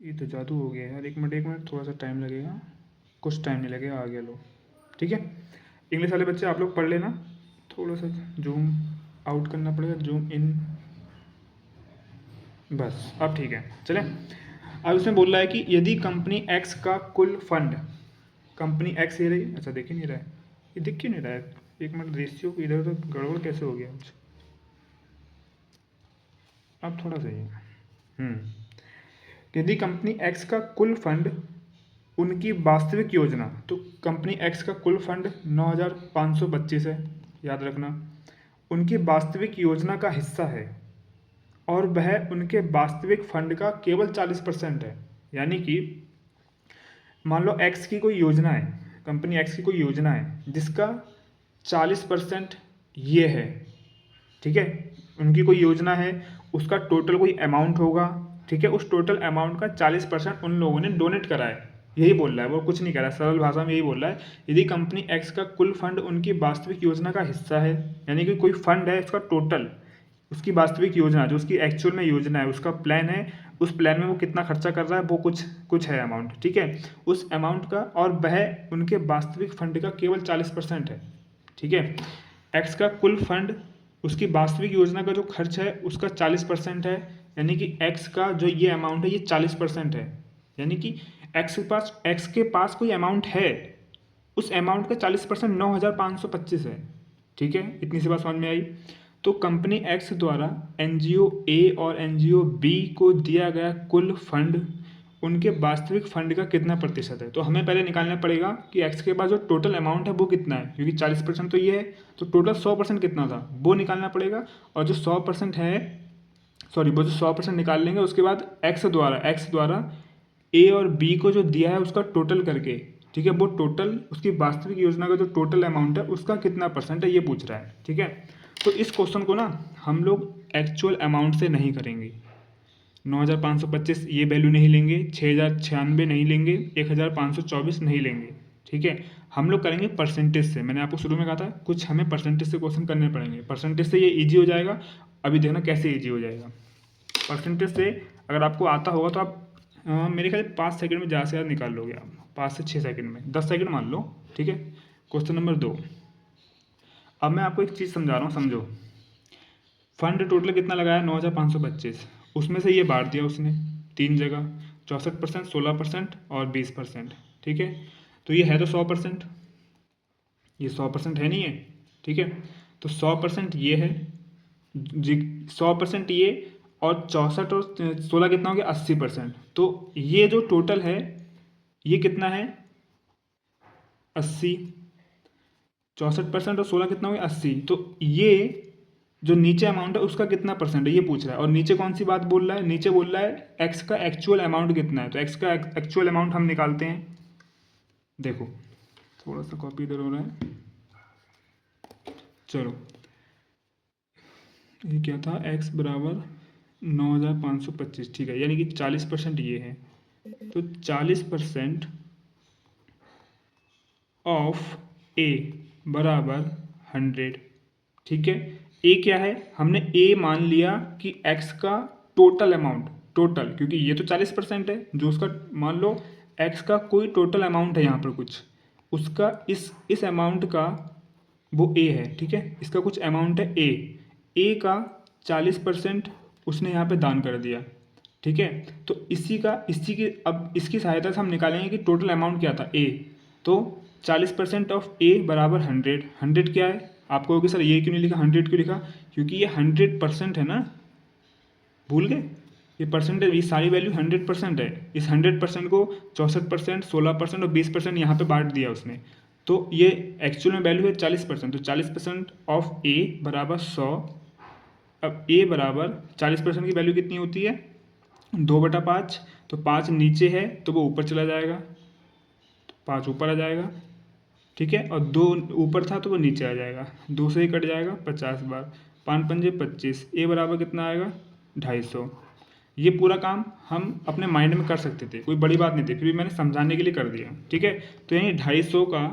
ये तो जादू हो गया यार, एक मिनट थोड़ा सा टाइम लगेगा, कुछ टाइम नहीं लगेगा, आ गया लो, ठीक है। इंग्लिश वाले बच्चे आप लोग पढ़ लेना, थोड़ा सा जूम आउट करना पड़ेगा, जूम इन, बस अब ठीक है। चलें, अब इसमें बोल रहा है कि यदि कंपनी एक्स का कुल फंड, कंपनी एक्स ये रही, अच्छा देख ही नहीं रहा है, ये दिख क्यों नहीं रहा है, एक मिनट, रेशियो को इधर उधर गड़बड़ कैसे हो गया मुझे, अब थोड़ा सही है। यदि कंपनी एक्स का कुल फंड उनकी वास्तविक योजना, तो कंपनी एक्स का कुल फंड 9525 है, याद रखना, उनकी वास्तविक योजना का हिस्सा है और वह उनके वास्तविक फंड का केवल 40% है। यानी कि मान लो एक्स की कोई योजना है, कंपनी एक्स की कोई योजना है जिसका 40% ये है, ठीक है। उनकी कोई योजना है, उसका टोटल कोई अमाउंट होगा, ठीक है, उस टोटल अमाउंट का 40% उन लोगों ने डोनेट करा है, यही बोल रहा है वो, कुछ नहीं कह रहा, सरल भाषा में यही बोल रहा है। यदि कंपनी एक्स का कुल फंड उनकी वास्तविक योजना का हिस्सा है, यानी कि कोई फंड है उसका टोटल, उसकी वास्तविक योजना जो उसकी एक्चुअल में योजना है, उसका प्लान है, उस प्लान में वो कितना खर्चा कर रहा है वो कुछ है अमाउंट, ठीक है, उस अमाउंट का, और वह उनके वास्तविक फंड का केवल 40% है, ठीक है। एक्स का कुल फंड उसकी वास्तविक योजना का जो खर्च है उसका 40% है, यानी कि एक्स का जो ये अमाउंट है ये 40% है, यानी कि एक्स के पास कोई अमाउंट है, उस अमाउंट का 40% 9525 है, ठीक है। इतनी सी बात समझ में आई। तो कंपनी एक्स द्वारा NGO ए और NGO बी को दिया गया कुल फंड उनके वास्तविक फंड का कितना प्रतिशत है। तो हमें पहले निकालना पड़ेगा कि एक्स के पास जो टोटल अमाउंट है वो कितना है, क्योंकि 40% तो ये है, तो टोटल 100% कितना था वो निकालना पड़ेगा, और जो 100% है, सॉरी, वो जो 100% निकाल लेंगे उसके बाद एक्स द्वारा ए और बी को जो दिया है उसका टोटल करके, ठीक है, वो टोटल उसकी वास्तविक योजना का जो टोटल अमाउंट है उसका कितना परसेंट है ये पूछ रहा है, ठीक है। तो इस क्वेश्चन को ना हम लोग एक्चुअल अमाउंट से नहीं करेंगे, 9525 ये वैल्यू नहीं लेंगे, 6096 नहीं लेंगे, 1524 नहीं लेंगे, ठीक है। हम लोग करेंगे परसेंटेज से, मैंने आपको शुरू में कहा था कुछ हमें परसेंटेज से क्वेश्चन करने पड़ेंगे, परसेंटेज से ये ईजी हो जाएगा। अभी देखना कैसे ईजी हो जाएगा। परसेंटेज से अगर आपको आता होगा तो आप मेरे ख्याल 5 सेकंड में ज़्यादा से ज़्यादा निकाल लोगे आप, 5 से 6 सेकंड में, 10 सेकंड मान लो, ठीक है। क्वेश्चन नंबर 2, अब मैं आपको एक चीज़ समझा रहा हूँ, समझो। फंड टोटल कितना लगाया 9525, उसमें से ये बांट दिया उसने 3 जगह, 64%, 16% और 20%, ठीक है। तो ये है तो 100%, ये 100% है नहीं है, ठीक है। तो 100% ये है जी, 100% ये, और 64 और 16 कितना हो गया, 80%। तो ये जो टोटल है ये कितना है, 80। 64% और 16 कितना हो गया, 80। तो ये जो नीचे अमाउंट है उसका कितना परसेंट है ये पूछ रहा है। और नीचे कौन सी बात बोल रहा है, नीचे बोल रहा है एक्स का एक्चुअल अमाउंट कितना है। तो एक्स का एक्चुअल अमाउंट हम निकालते हैं। देखो थोड़ा सा कॉपी इधर हो रहा है, चलो ये क्या था, x बराबर 9525, ठीक है, यानी कि 40% ये है। तो 40% ऑफ ए बराबर 100, ठीक है। ए क्या है, हमने ए मान लिया कि एक्स का टोटल अमाउंट, टोटल, क्योंकि ये तो 40% है, जो उसका मान लो एक्स का कोई टोटल अमाउंट है यहाँ पर कुछ, उसका इस अमाउंट का वो ए है, ठीक है, इसका कुछ अमाउंट है ए का 40% उसने यहाँ पे दान कर दिया, ठीक है। तो इसी की अब इसकी सहायता से हम निकालेंगे कि टोटल अमाउंट क्या था ए। तो 40% ऑफ ए बराबर 100। 100 क्या है, आपको कहोगे सर ये क्यों नहीं लिखा, 100 क्यों लिखा, क्योंकि ये 100% है ना, भूल गए, ये परसेंटेज, ये सारी वैल्यू 100% है। इस 100% को 64%, 16% और 20% यहाँ पे बांट दिया उसने। तो ये एक्चुअल में वैल्यू है 40%। तो 40% ऑफ ए बराबर 100। अब ए बराबर 40% की वैल्यू कितनी होती है, 2/5। तो 5 नीचे है तो वो ऊपर चला जाएगा, तो 5 ऊपर आ जाएगा, ठीक है। और 2 ऊपर था तो वो नीचे आ जाएगा, 2 से ही कट जाएगा 50 बार, 5 पंजे 25। ए बराबर कितना आएगा, 250। ये पूरा काम हम अपने माइंड में कर सकते थे, कोई बड़ी बात नहीं थी, फिर भी मैंने समझाने के लिए कर दिया, ठीक है। तो यानी 250 का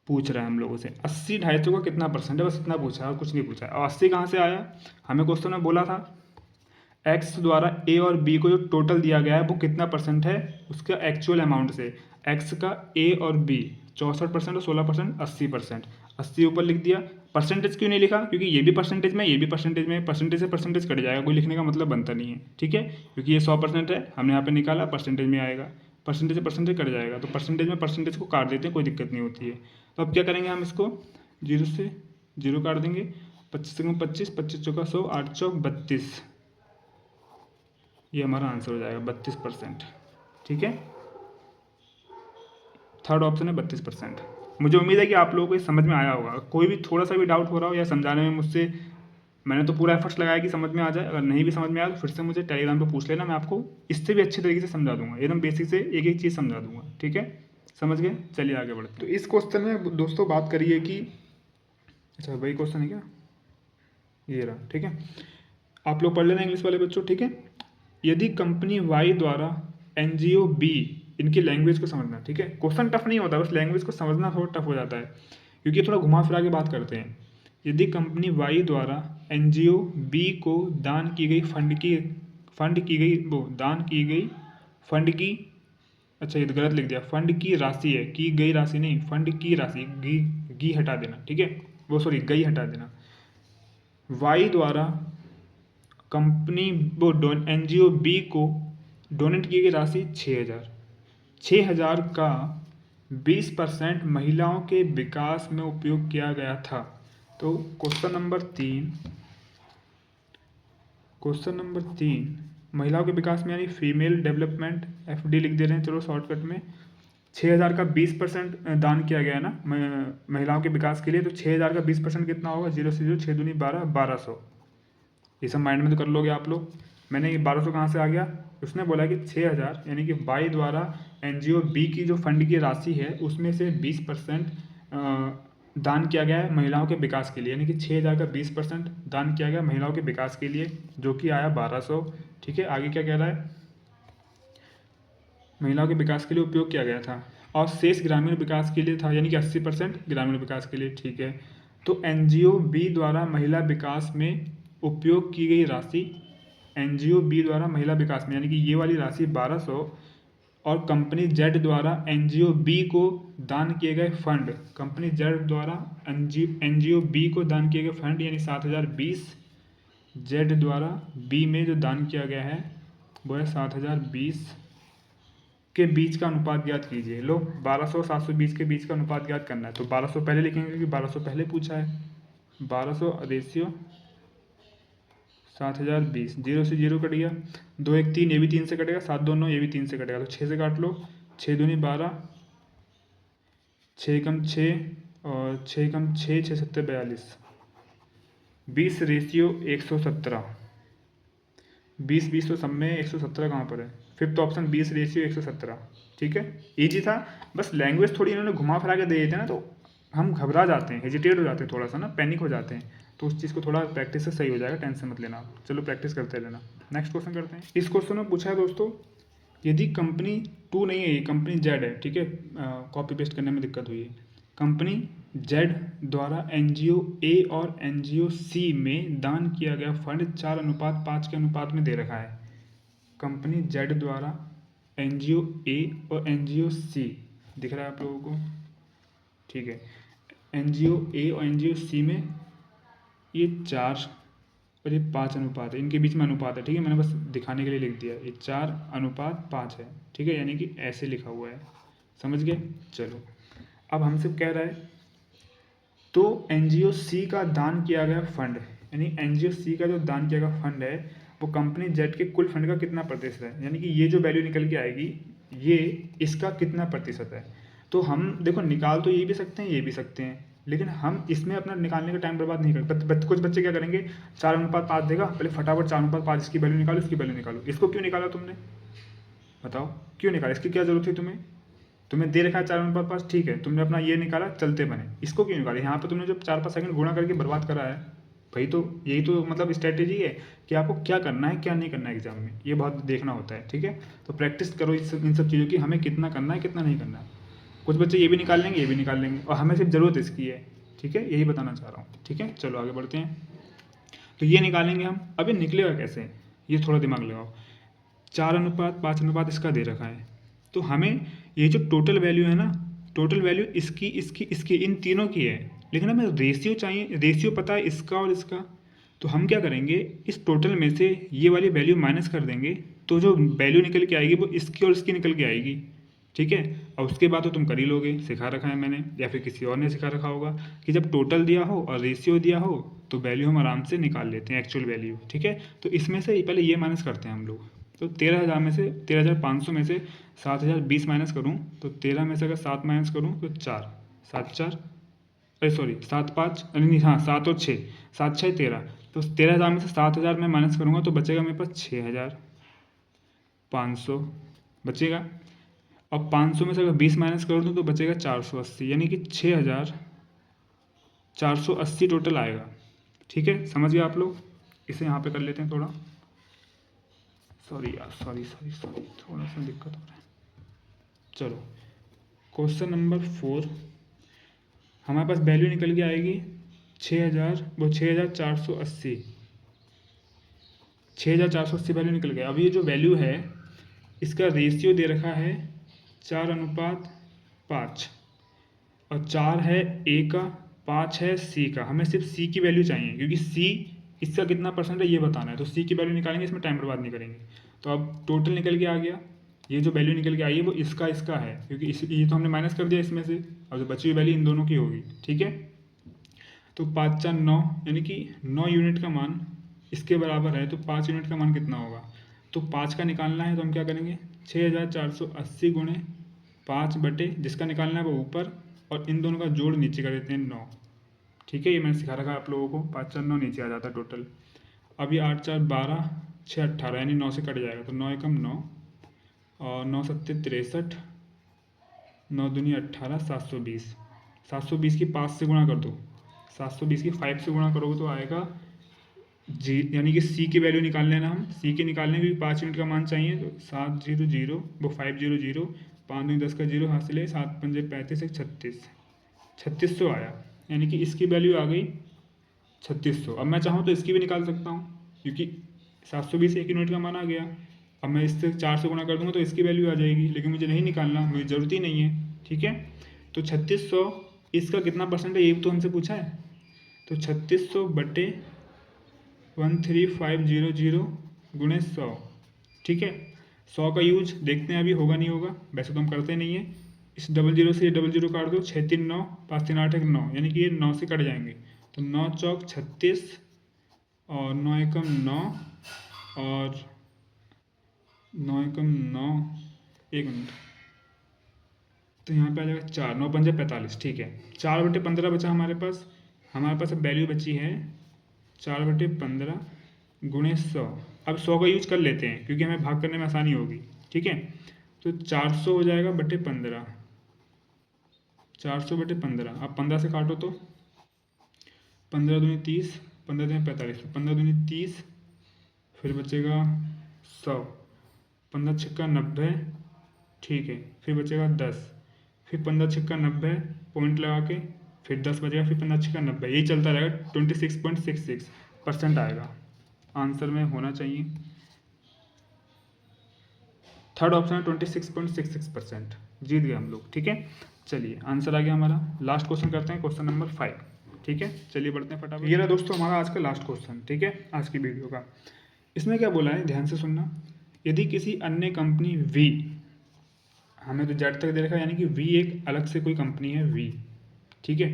पूछ रहा है हम लोगों से, 80 250 का कितना परसेंट है, बस इतना पूछा है और कुछ नहीं पूछा है। और 80 कहाँ से आया, हमें क्वेश्चन में बोला था एक्स द्वारा ए और बी को जो टोटल दिया गया है वो कितना परसेंट है उसका एक्चुअल अमाउंट से। एक्स का ए और बी 64% और 16%, 80%। 80 ऊपर लिख दिया। परसेंटेज क्यों नहीं लिखा, क्योंकि ये भी परसेंटेज में, ये भी परसेंटेज में, परसेंटेज से परसेंटेज कट जाएगा, कोई लिखने का मतलब बनता नहीं है, ठीक है। क्योंकि ये 100% है, हमने यहाँ पे निकाला, परसेंटेज में आएगा, परसेंटेज से परसेंटेज कट जाएगा, तो परसेंटेज में परसेंटेज को काट देते हैं, कोई दिक्कत नहीं होती है। तो अब क्या करेंगे, हम इसको 0 से 0 काट देंगे, 25 से 25, 25 चौका 100, 8 चौक 32, ये हमारा आंसर हो जाएगा 32%, ठीक है। थर्ड ऑप्शन है 32%। मुझे उम्मीद है कि आप लोगों को ये समझ में आया होगा। कोई भी थोड़ा सा भी डाउट हो रहा हो या समझाने में मुझसे, मैंने तो पूरा एफर्ट्स लगाया कि समझ में आ जाए, अगर नहीं भी समझ में आया तो फिर से मुझे टेलीग्राम पे पूछ लेना, मैं आपको इससे भी अच्छे तरीके से समझा दूंगा, एकदम बेसिक से एक एक चीज़ समझा दूंगा, ठीक है। समझ गए, चलिए आगे बढ़ते हैं। तो इस क्वेश्चन में दोस्तों बात करिए कि, अच्छा वही क्वेश्चन है क्या, ये रहा, ठीक है। आप लोग पढ़ लेना इंग्लिश वाले बच्चों, ठीक है। यदि कंपनी वाई द्वारा एनजीओ बी, इनकी लैंग्वेज को समझना, ठीक है। क्वेश्चन टफ नहीं होता, बस लैंग्वेज को समझना थोड़ा टफ हो जाता है, क्योंकि थोड़ा घुमा फिरा के बात करते हैं। यदि कंपनी वाई द्वारा एनजीओ बी को दान की गई फंड की फंड की, अच्छा ये तो गलत लिख दिया, फंड की राशि है, की गई राशि नहीं, फंड की राशि, गी हटा देना, ठीक है, वो सॉरी गई हटा देना। वाई द्वारा कंपनी वो एनजीओ बी को डोनेट की गई राशि 6,000, 6,000 का 20% महिलाओं के विकास में उपयोग किया गया था। तो क्वेश्चन नंबर 3 महिलाओं के विकास में यानी फीमेल डेवलपमेंट, FD लिख दे रहे हैं, चलो शॉर्टकट में। 6,000 का 20% दान किया गया है ना महिलाओं के विकास के लिए, तो 6,000 का 20% कितना होगा, 0 से 0, 6 दूनी 12, 1200। ये सब माइंड में तो कर लोगे आप लोग। मैंने ये 1200 कहाँ से आ गया, उसने बोला कि 6,000 यानी कि वाई द्वारा एनजीओ बी की जो फंड की राशि है उसमें से 20% दान किया गया है महिलाओं के विकास के लिए, यानी कि 6,000 का 20% दान किया गया महिलाओं के विकास के लिए, जो कि आया 1200, ठीक है। आगे क्या कह रहा है, महिलाओं के विकास के लिए उपयोग किया गया था, और शेष ग्रामीण विकास के लिए था, यानी कि 80% ग्रामीण विकास के लिए, ठीक है। तो एनजीओ बी द्वारा महिला विकास में उपयोग की गई राशि, एनजीओ बी द्वारा महिला विकास में, यानी कि ये वाली राशि 1200, और कंपनी जेड द्वारा एनजीओ बी को दान किए गए फंड, कंपनी जेड द्वारा एनजीओ बी को दान किए गए फंड यानी 7,020, जेड द्वारा बी में जो दान किया गया है वो है 7020 के बीच का अनुपात ज्ञात कीजिए। लो 1200 और 720 के बीच का अनुपात ज्ञात करना है, तो 1200 पहले लिखेंगे क्योंकि 1200 पहले पूछा है। 1200 रेशियो 7020, 0 से 0 कट गया, 2 1 3, ये भी 3 से कटेगा, 7 2 9, ये भी 3 से कटेगा, तो 6 से काट लो। 6 दूनी 12, 6 कम 6 और 6 कम 6, 6 7 42, 20 रेशियो 117। 20 20 तो सब में, 117 कहाँ पर है? Fifth option 20 ratio 117। ठीक है, इजी था, बस लैंग्वेज थोड़ी इन्होंने घुमा फिरा के दे देते हैं ना, तो हम घबरा जाते हैं, हेजिटेट हो जाते हैं, थोड़ा सा ना पैनिक हो जाते हैं। तो उस चीज़ को थोड़ा प्रैक्टिस से सही हो जाएगा, टेंशन मत लेना। चलो प्रैक्टिस करते रहना। नेक्स्ट क्वेश्चन करते हैं। इस क्वेश्चन में पूछा है दोस्तों, यदि कंपनी 2 नहीं है, ये कंपनी जेड है। ठीक है, कॉपी पेस्ट करने में दिक्कत हुई है। कंपनी जेड द्वारा एनजीओ ए और एनजीओ सी में दान किया गया फंड 4:5 के अनुपात में दे रखा है। कंपनी जेड द्वारा एनजीओ ए और एनजीओ सी दिख रहा है आप लोगों को? ठीक है, एनजीओ ए और एनजीओ सी में ये 4 और ये 5 अनुपात है, इनके बीच में अनुपात है। ठीक है, मैंने बस दिखाने के लिए लिख दिया, ये 4:5 है। ठीक है, यानी कि ऐसे लिखा हुआ है, समझ गए? चलो, अब हमसे कह रहा है तो एनजीओ सी का दान किया गया फंड, यानी एनजीओ सी का जो दान किया गया फंड है वो कंपनी जेड के कुल फंड का कितना प्रतिशत है, यानी कि ये जो वैल्यू निकल के आएगी ये इसका कितना प्रतिशत है। तो हम देखो निकाल तो ये भी सकते हैं, ये भी सकते हैं, लेकिन हम इसमें अपना निकालने का टाइम बर्बाद नहीं करते। कुछ बच्चे क्या करेंगे, 4:5 देगा, पहले फटाफट 4:5 इसकी वैल्यू निकालो, इसकी वैल्यू निकालो। इसको क्यों निकाला तुमने, बताओ क्यों निकाला? इसकी क्या जरूरत थी तुम्हें? तुम्हें दे रखा है 4:5, ठीक है, तुमने अपना ये निकाला, चलते बने। इसको क्यों निकाला? यहाँ पर तुमने जो 4-5 सेकंड गुणा करके बर्बाद करा है भाई, तो यही तो मतलब स्ट्रैटेजी है कि आपको क्या करना है क्या नहीं करना है एग्जाम में, ये बहुत देखना होता है। ठीक है, तो प्रैक्टिस करो इन सब चीज़ों की, हमें कितना करना है कितना नहीं करना है। कुछ बच्चे ये भी निकाल लेंगे, ये भी निकाल लेंगे, और हमें सिर्फ ज़रूरत इसकी है। ठीक है, यही बताना चाह रहा हूँ। ठीक है, चलो आगे बढ़ते हैं। तो ये निकालेंगे हम, अब ये निकलेगा कैसे, ये थोड़ा दिमाग लगाओ। 4:5 इसका दे रखा है, तो हमें ये जो टोटल वैल्यू है ना, टोटल वैल्यू इसकी इसकी इसकी इन तीनों की है, लेकिन हमें रेशियो चाहिए, रेशियो पता है इसका और इसका। तो हम क्या करेंगे, इस टोटल में से ये वाली वैल्यू माइनस कर देंगे, तो जो वैल्यू निकल के आएगी वो इसकी और इसकी निकल के आएगी। ठीक है, और उसके बाद तो तुम कर ही लोगे, सिखा रखा है मैंने या फिर किसी और ने सिखा रखा होगा कि जब टोटल दिया हो और रेशियो दिया हो तो वैल्यू हम आराम से निकाल लेते हैं, एक्चुअल वैल्यू। ठीक है, तो इसमें से पहले ये माइनस करते हैं हम लोग। तो 13,000 में से 13,500 में से 7,020 माइनस करूँ तो 13 में से अगर 7 माइनस करूँ तो 4, 7 4, अरे सॉरी 7 5, नहीं हाँ 7 और 6, 7 6 13, तो 13,000 में से 7,000 मैं माइनस करूँगा तो बचेगा मेरे पास 6,500 बचेगा। अब 500 में से अगर 20 माइनस कर दूँ तो बचेगा 480, यानी कि 6,480 टोटल आएगा। ठीक है, समझ गए आप लोग? इसे यहाँ पे कर लेते हैं थोड़ा, सॉरी यार, सॉरी थोड़ा सा दिक्कत हो रहा है। चलो क्वेश्चन नंबर 4, हमारे पास वैल्यू निकल के आएगी 6,480, 6,480 वैल्यू निकल गया। अब ये जो वैल्यू है इसका रेशियो दे रखा है 4:5, और 4 है ए का, 5 है सी का। हमें सिर्फ सी की वैल्यू चाहिए क्योंकि सी इसका कितना परसेंट है ये बताना है, तो सी की वैल्यू निकालेंगे, इसमें टाइम बर्बाद नहीं करेंगे। तो अब टोटल निकल के आ गया, ये जो वैल्यू निकल के आई है वो इसका है, क्योंकि ये तो हमने माइनस कर दिया इसमें से, और जो बची हुई वैल्यू इन दोनों की होगी। ठीक है, तो 5 4 9, यानी कि 9 यूनिट का मान इसके बराबर है, तो 5 यूनिट का मान कितना होगा? तो 5 का निकालना है तो हम क्या करेंगे, 6,480 गुणे 5 बटे जिसका निकालना है वो ऊपर, और इन दोनों का जोड़ नीचे कर देते हैं 9। ठीक है, ये मैंने सिखा रखा है आप लोगों को, 5 4 9 नीचे आ जाता है टोटल। अब ये 8 4 12, 6 18, यानी 9 से कट जाएगा, तो 9 एकम 9 और 9 7 63, 9 दूनी 18, 720। 720 की 5 से गुणा कर दो, 720 की 5 से गुणा करोगे तो आएगा जी, यानी कि सी की वैल्यू निकाल लेना। हम सी के निकालने में भी 5 यूनिट का मान चाहिए, तो 700 वो 500, 5 दूनी 10 का 0 हासिल है, 7 पंजे 35, 1 36, 3600 आया, यानी कि इसकी वैल्यू आ गई 3600। अब मैं चाहूँ तो इसकी भी निकाल सकता हूँ, क्योंकि 720 1 यूनिट का मान आ गया। अब मैं इससे 4 से गुणा कर दूंगा तो इसकी वैल्यू आ जाएगी, लेकिन मुझे नहीं निकालना, मुझे ज़रूरत ही नहीं है। ठीक है, तो 3600 इसका कितना परसेंट है ये तो हमसे पूछा है, तो 3600 बटे 13500 गुणे 100, ठीक है। 100 का यूज देखते हैं अभी होगा नहीं होगा, वैसे तो हम करते नहीं है। इस 00 से ये 00 काट दो, 6 3 9, 5 3 8 1 9, यानी कि ये 9 से कट जाएंगे। तो 9 चौक 36 और 9 एकम 9 और 9 एकम 9, 1 मिनट, तो यहाँ पे आ जाएगा 4, 9 पंजे 45, ठीक है। 4/15 बचा हमारे पास। हमारे पास अब वैल्यू बची है 4/15 गुणे 100। अब 100 का यूज कर लेते हैं क्योंकि हमें भाग करने में आसानी होगी, ठीक है। तो 400 हो जाएगा बटे 15, 400/15। अब 15 से काटो तो 15 दूनी 30, 15 दूनी 45, 15 दूनी 30, फिर बचेगा 100, 15 छक्का 90, ठीक है। फिर बचेगा 10, फिर 15 छक्का 90 पॉइंट लगा के, फिर 10 बचेगा, फिर 15 छक्का 90, यही चलता रहेगा। 26.66% आएगा आंसर में होना चाहिए। थर्ड ऑप्शन है 26.66%। जीत गए हम लोग, ठीक है। चलिए आंसर आ गया हमारा। लास्ट क्वेश्चन करते हैं, क्वेश्चन नंबर 5, ठीक है। चलिए बढ़ते हैं फटाफट। ये रहा दोस्तों हमारा आज का लास्ट क्वेश्चन, ठीक है, आज की वीडियो का। इसमें क्या बोला है, ध्यान से सुनना। यदि किसी अन्य कंपनी वी, हमें तो जेड तक दे रखा है, यानी कि वी एक अलग से कोई कंपनी है वी, ठीक है,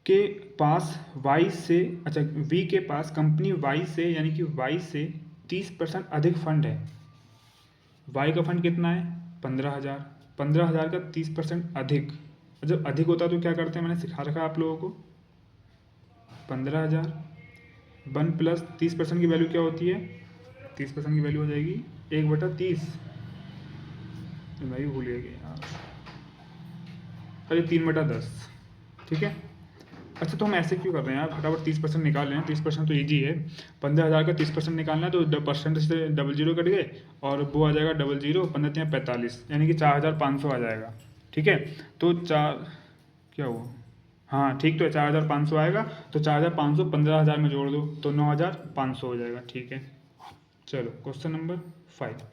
के पास वाई से, अच्छा वी के पास कंपनी वाई से, यानी कि वाई से 30% अधिक फंड है। वाई का फंड कितना है 15,000, 15,000 का 30% अधिक। जब अधिक होता है तो क्या करते हैं, मैंने सिखा रखा है आप लोगों को। 15,000 वन प्लस 30% की वैल्यू क्या होती है, 30% की वैल्यू हो जाएगी 1/30। भाई भूल गया यार, अरे 3/10, ठीक है। अच्छा तो हम ऐसे क्यों कर रहे हैं यार, फटाफट 30% निकाल लें। 30% तो ईजी है। 15,000 का 30% निकालना है तो परसेंटेज से 00 कट गए और वो आ जाएगा 00, 15 45, यानी कि 4,500 आ जाएगा, ठीक है। तो क्या हुआ, हाँ ठीक तो है, 4,500 आएगा। तो 4,500 15,000 में जोड़ दो तो 9,500 हो जाएगा, ठीक है। चलो क्वेश्चन नंबर 5,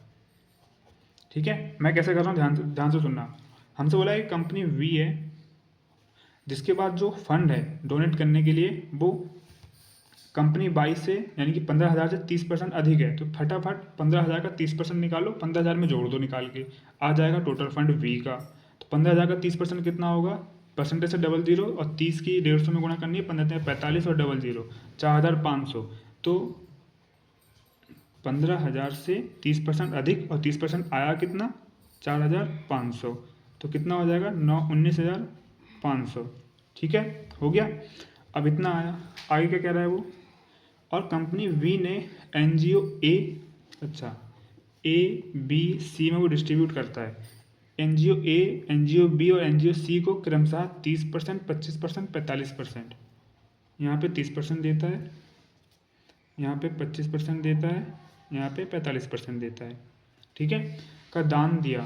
ठीक है। मैं कैसे कर रहा हूँ, ध्यान से सुनना। हमसे बोला है कि कंपनी वी है जिसके बाद जो फंड है डोनेट करने के लिए वो कंपनी बाई से, यानी कि 15,000 से 30% अधिक है। तो फटाफट 15,000 का 30% निकालो, 15,000 में जोड़ दो निकाल के, आ जाएगा टोटल फंड वी का। तो 15,000 का 30% कितना होगा, परसेंटेज से 00 और 30 की 150 में गुणा करनी है, 15 45 और 00 4,500। तो 15,000 से 30% अधिक और 30% आया कितना 4,500, तो कितना हो जाएगा 19,500, ठीक है, हो गया। अब इतना आया, आगे क्या कह रहा है वो। और कंपनी वी ने एनजीओ ए, अच्छा ए बी सी में वो डिस्ट्रीब्यूट करता है। एनजीओ ए, एनजीओ बी और एनजीओ सी को क्रमशः 30%, 25%, 45%, यहाँ पे 30% देता है, यहाँ पे 25% देता है, यहाँ पे 45% देता है, ठीक है, का दान दिया।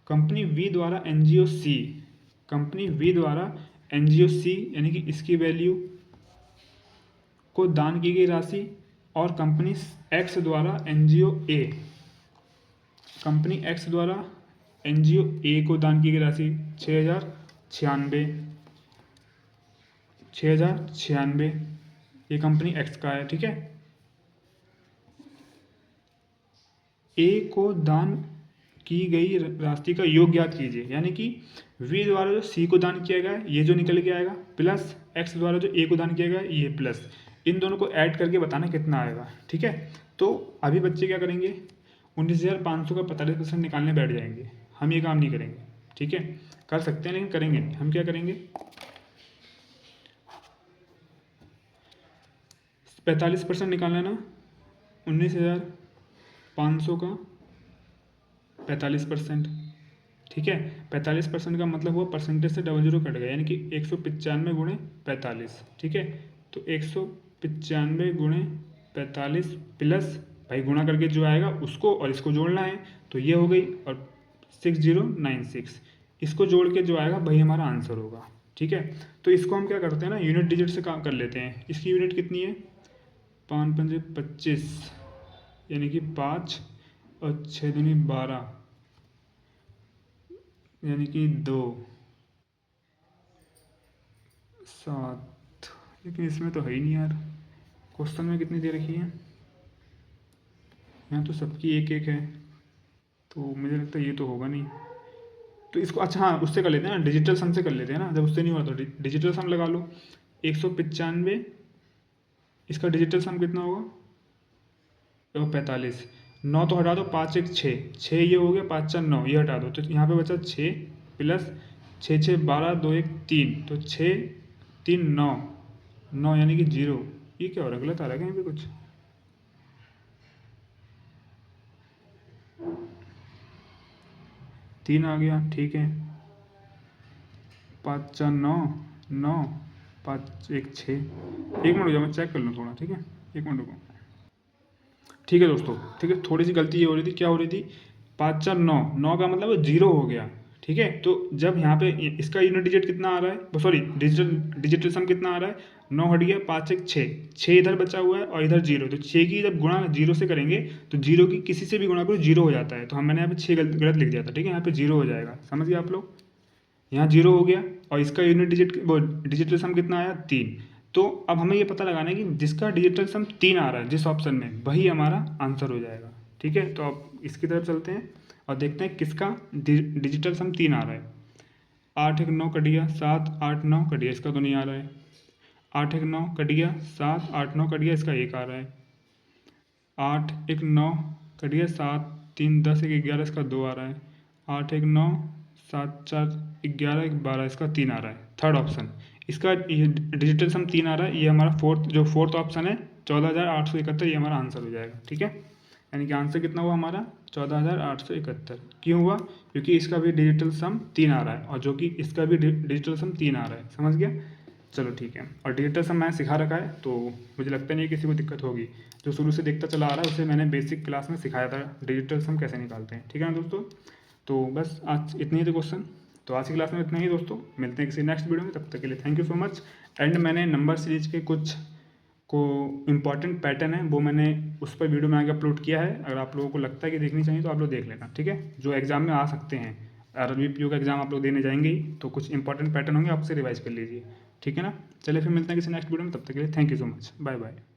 कंपनी वी द्वारा एनजीओ सी, कंपनी वी द्वारा एनजीओ सी, यानी कि इसकी वैल्यू को दान की गई राशि, और कंपनी एक्स द्वारा एनजीओ ए, कंपनी एक्स द्वारा एनजीओ ए को दान की गई राशि 6,096, 6,096, ये कंपनी एक्स का है, ठीक है। ए को दान की गई राशि का योग ज्ञात कीजिए, यानी कि वी द्वारा जो सी को दान किया गया है ये जो निकल के आएगा, प्लस एक्स द्वारा जो ए को दान किया गया है ये प्लस, इन दोनों को ऐड करके बताना कितना आएगा, ठीक है। तो अभी बच्चे क्या करेंगे, 19,500 का 45% निकालने बैठ जाएंगे। हम ये काम नहीं करेंगे, ठीक है, कर सकते हैं लेकिन करेंगे नहीं। हम क्या करेंगे, 45% निकालना है ना, 19,500 का 45%, ठीक है। 45% का मतलब हुआ परसेंटेज से 00 कट गया, यानी कि 195 गुणे 45, ठीक है। तो 195 गुणे 45 प्लस, भाई गुणा करके जो आएगा उसको और इसको जोड़ना है, तो ये हो गई, और 6096, इसको जोड़ के जो आएगा वही हमारा आंसर होगा, ठीक है। तो इसको हम क्या करते हैं ना, यूनिट डिजिट से काम कर लेते हैं। इसकी यूनिट कितनी है, 5 पंजे 25, यानी कि 5 और 6 दूनी 12, यानी कि 2 7, लेकिन इसमें तो है ही नहीं यार, क्वेश्चन में कितनी दे रखी है, यहाँ तो सबकी एक एक है, तो मुझे लगता है ये तो होगा नहीं। तो इसको अच्छा हाँ उससे कर लेते हैं ना, डिजिटल सम से कर लेते हैं ना, जब उससे नहीं हुआ तो डिजिटल सम लगा लो। 195, इसका डिजिटल सम कितना होगा? 45। 9 तो हटा दो, 5 1 6, 6 ये हो गया, 5 4 9 ये हटा दो, तो यहाँ पे बचा 6 प्लस 6 6 12 2 1 3, तो 6 3 9, 9 यानी कि 0। ये क्या हो रहा है, गलत आ रहा है कहीं पे कुछ? तीन आ गया, ठीक है। 5 4 9 9, 5 1 6। एक मिनट हो जाओ, मैं चेक कर लूँ थोड़ा, ठीक है, एक मिनट रुको। ठीक है दोस्तों, ठीक है, थोड़ी सी गलती ये हो रही थी, क्या हो रही थी? 5 4 9, 9 का मतलब 0 हो गया, ठीक है। तो जब यहाँ पे इसका यूनिट डिजिट कितना आ रहा है, सॉरी डिजिटल सम कितना आ रहा है? 9 हट गया, 5 1 6, 6 इधर बचा हुआ है और इधर 0, तो 6 की जब गुणा 0 से करेंगे तो 0 की किसी से भी गुणा करो 0 हो जाता है, तो मैंने यहाँ पे 6 गलत लिख दिया था, ठीक है, यहाँ पे 0 हो जाएगा, समझ गए आप लोग? यहाँ 0 हो गया और इसका यूनिट डिजिटल सम कितना आया? 3। तो अब हमें ये पता लगाना है कि जिसका डिजिटल सम 3 आ रहा है जिस ऑप्शन में, वही हमारा आंसर हो जाएगा, ठीक है। तो अब इसकी तरफ चलते हैं और देखते हैं किसका डिजिटल सम 3 आ रहा है। 8 1 9 कट गया, 7 8 9 कट गया, इसका तो नहीं आ रहा है। 8 1 9 कट गया, 7 8 9 कट गया, इसका 1 आ रहा है। 8 1 9 कट गया, 7 3 10 1 11, इसका 2 आ रहा है। 8 1 9 7 4 11 1 12, इसका 3 आ रहा है, थर्ड ऑप्शन। इसका ये डिजिटल सम 3 आ रहा है, ये हमारा फोर्थ ऑप्शन है, 14,871, ये हमारा आंसर हो जाएगा, ठीक है। यानी कि आंसर कितना हुआ हमारा? 14,871। क्यों हुआ? क्योंकि इसका भी डिजिटल सम 3 आ रहा है और जो कि इसका भी डिजिटल सम 3 आ रहा है, समझ गया? चलो ठीक है, और डिजिटल सम मैंने सिखा रखा है, तो मुझे लगता नहीं है किसी को दिक्कत होगी। जो शुरू से देखता चला आ रहा है उसे मैंने बेसिक क्लास में सिखाया था डिजिटल सम कैसे निकालते हैं, ठीक है ना दोस्तों। तो बस आज इतने ही थे क्वेश्चन, तो आज की क्लास में इतना ही दोस्तों, मिलते हैं किसी नेक्स्ट वीडियो में, तब तक के लिए thank you so much. And मैंने नंबर सीरीज के कुछ को इम्पॉर्टेंट पैटर्न है वो मैंने उस पर वीडियो बना के अपलोड किया है, अगर आप लोगों को लगता है कि देखनी चाहिए तो आप लोग देख लेना, ठीक है। जो एग्जाम में आ सकते हैं, RRB का एग्जाम आप लोग देने जाएंगे ही, तो कुछ इंपॉर्टेंट पैटर्न होंगे, आपसे रिवाइज कर लीजिए, ठीक है ना। चलिए फिर मिलते हैं किसी नेक्स्ट वीडियो में, तब तक के लिए thank you so much, bye bye.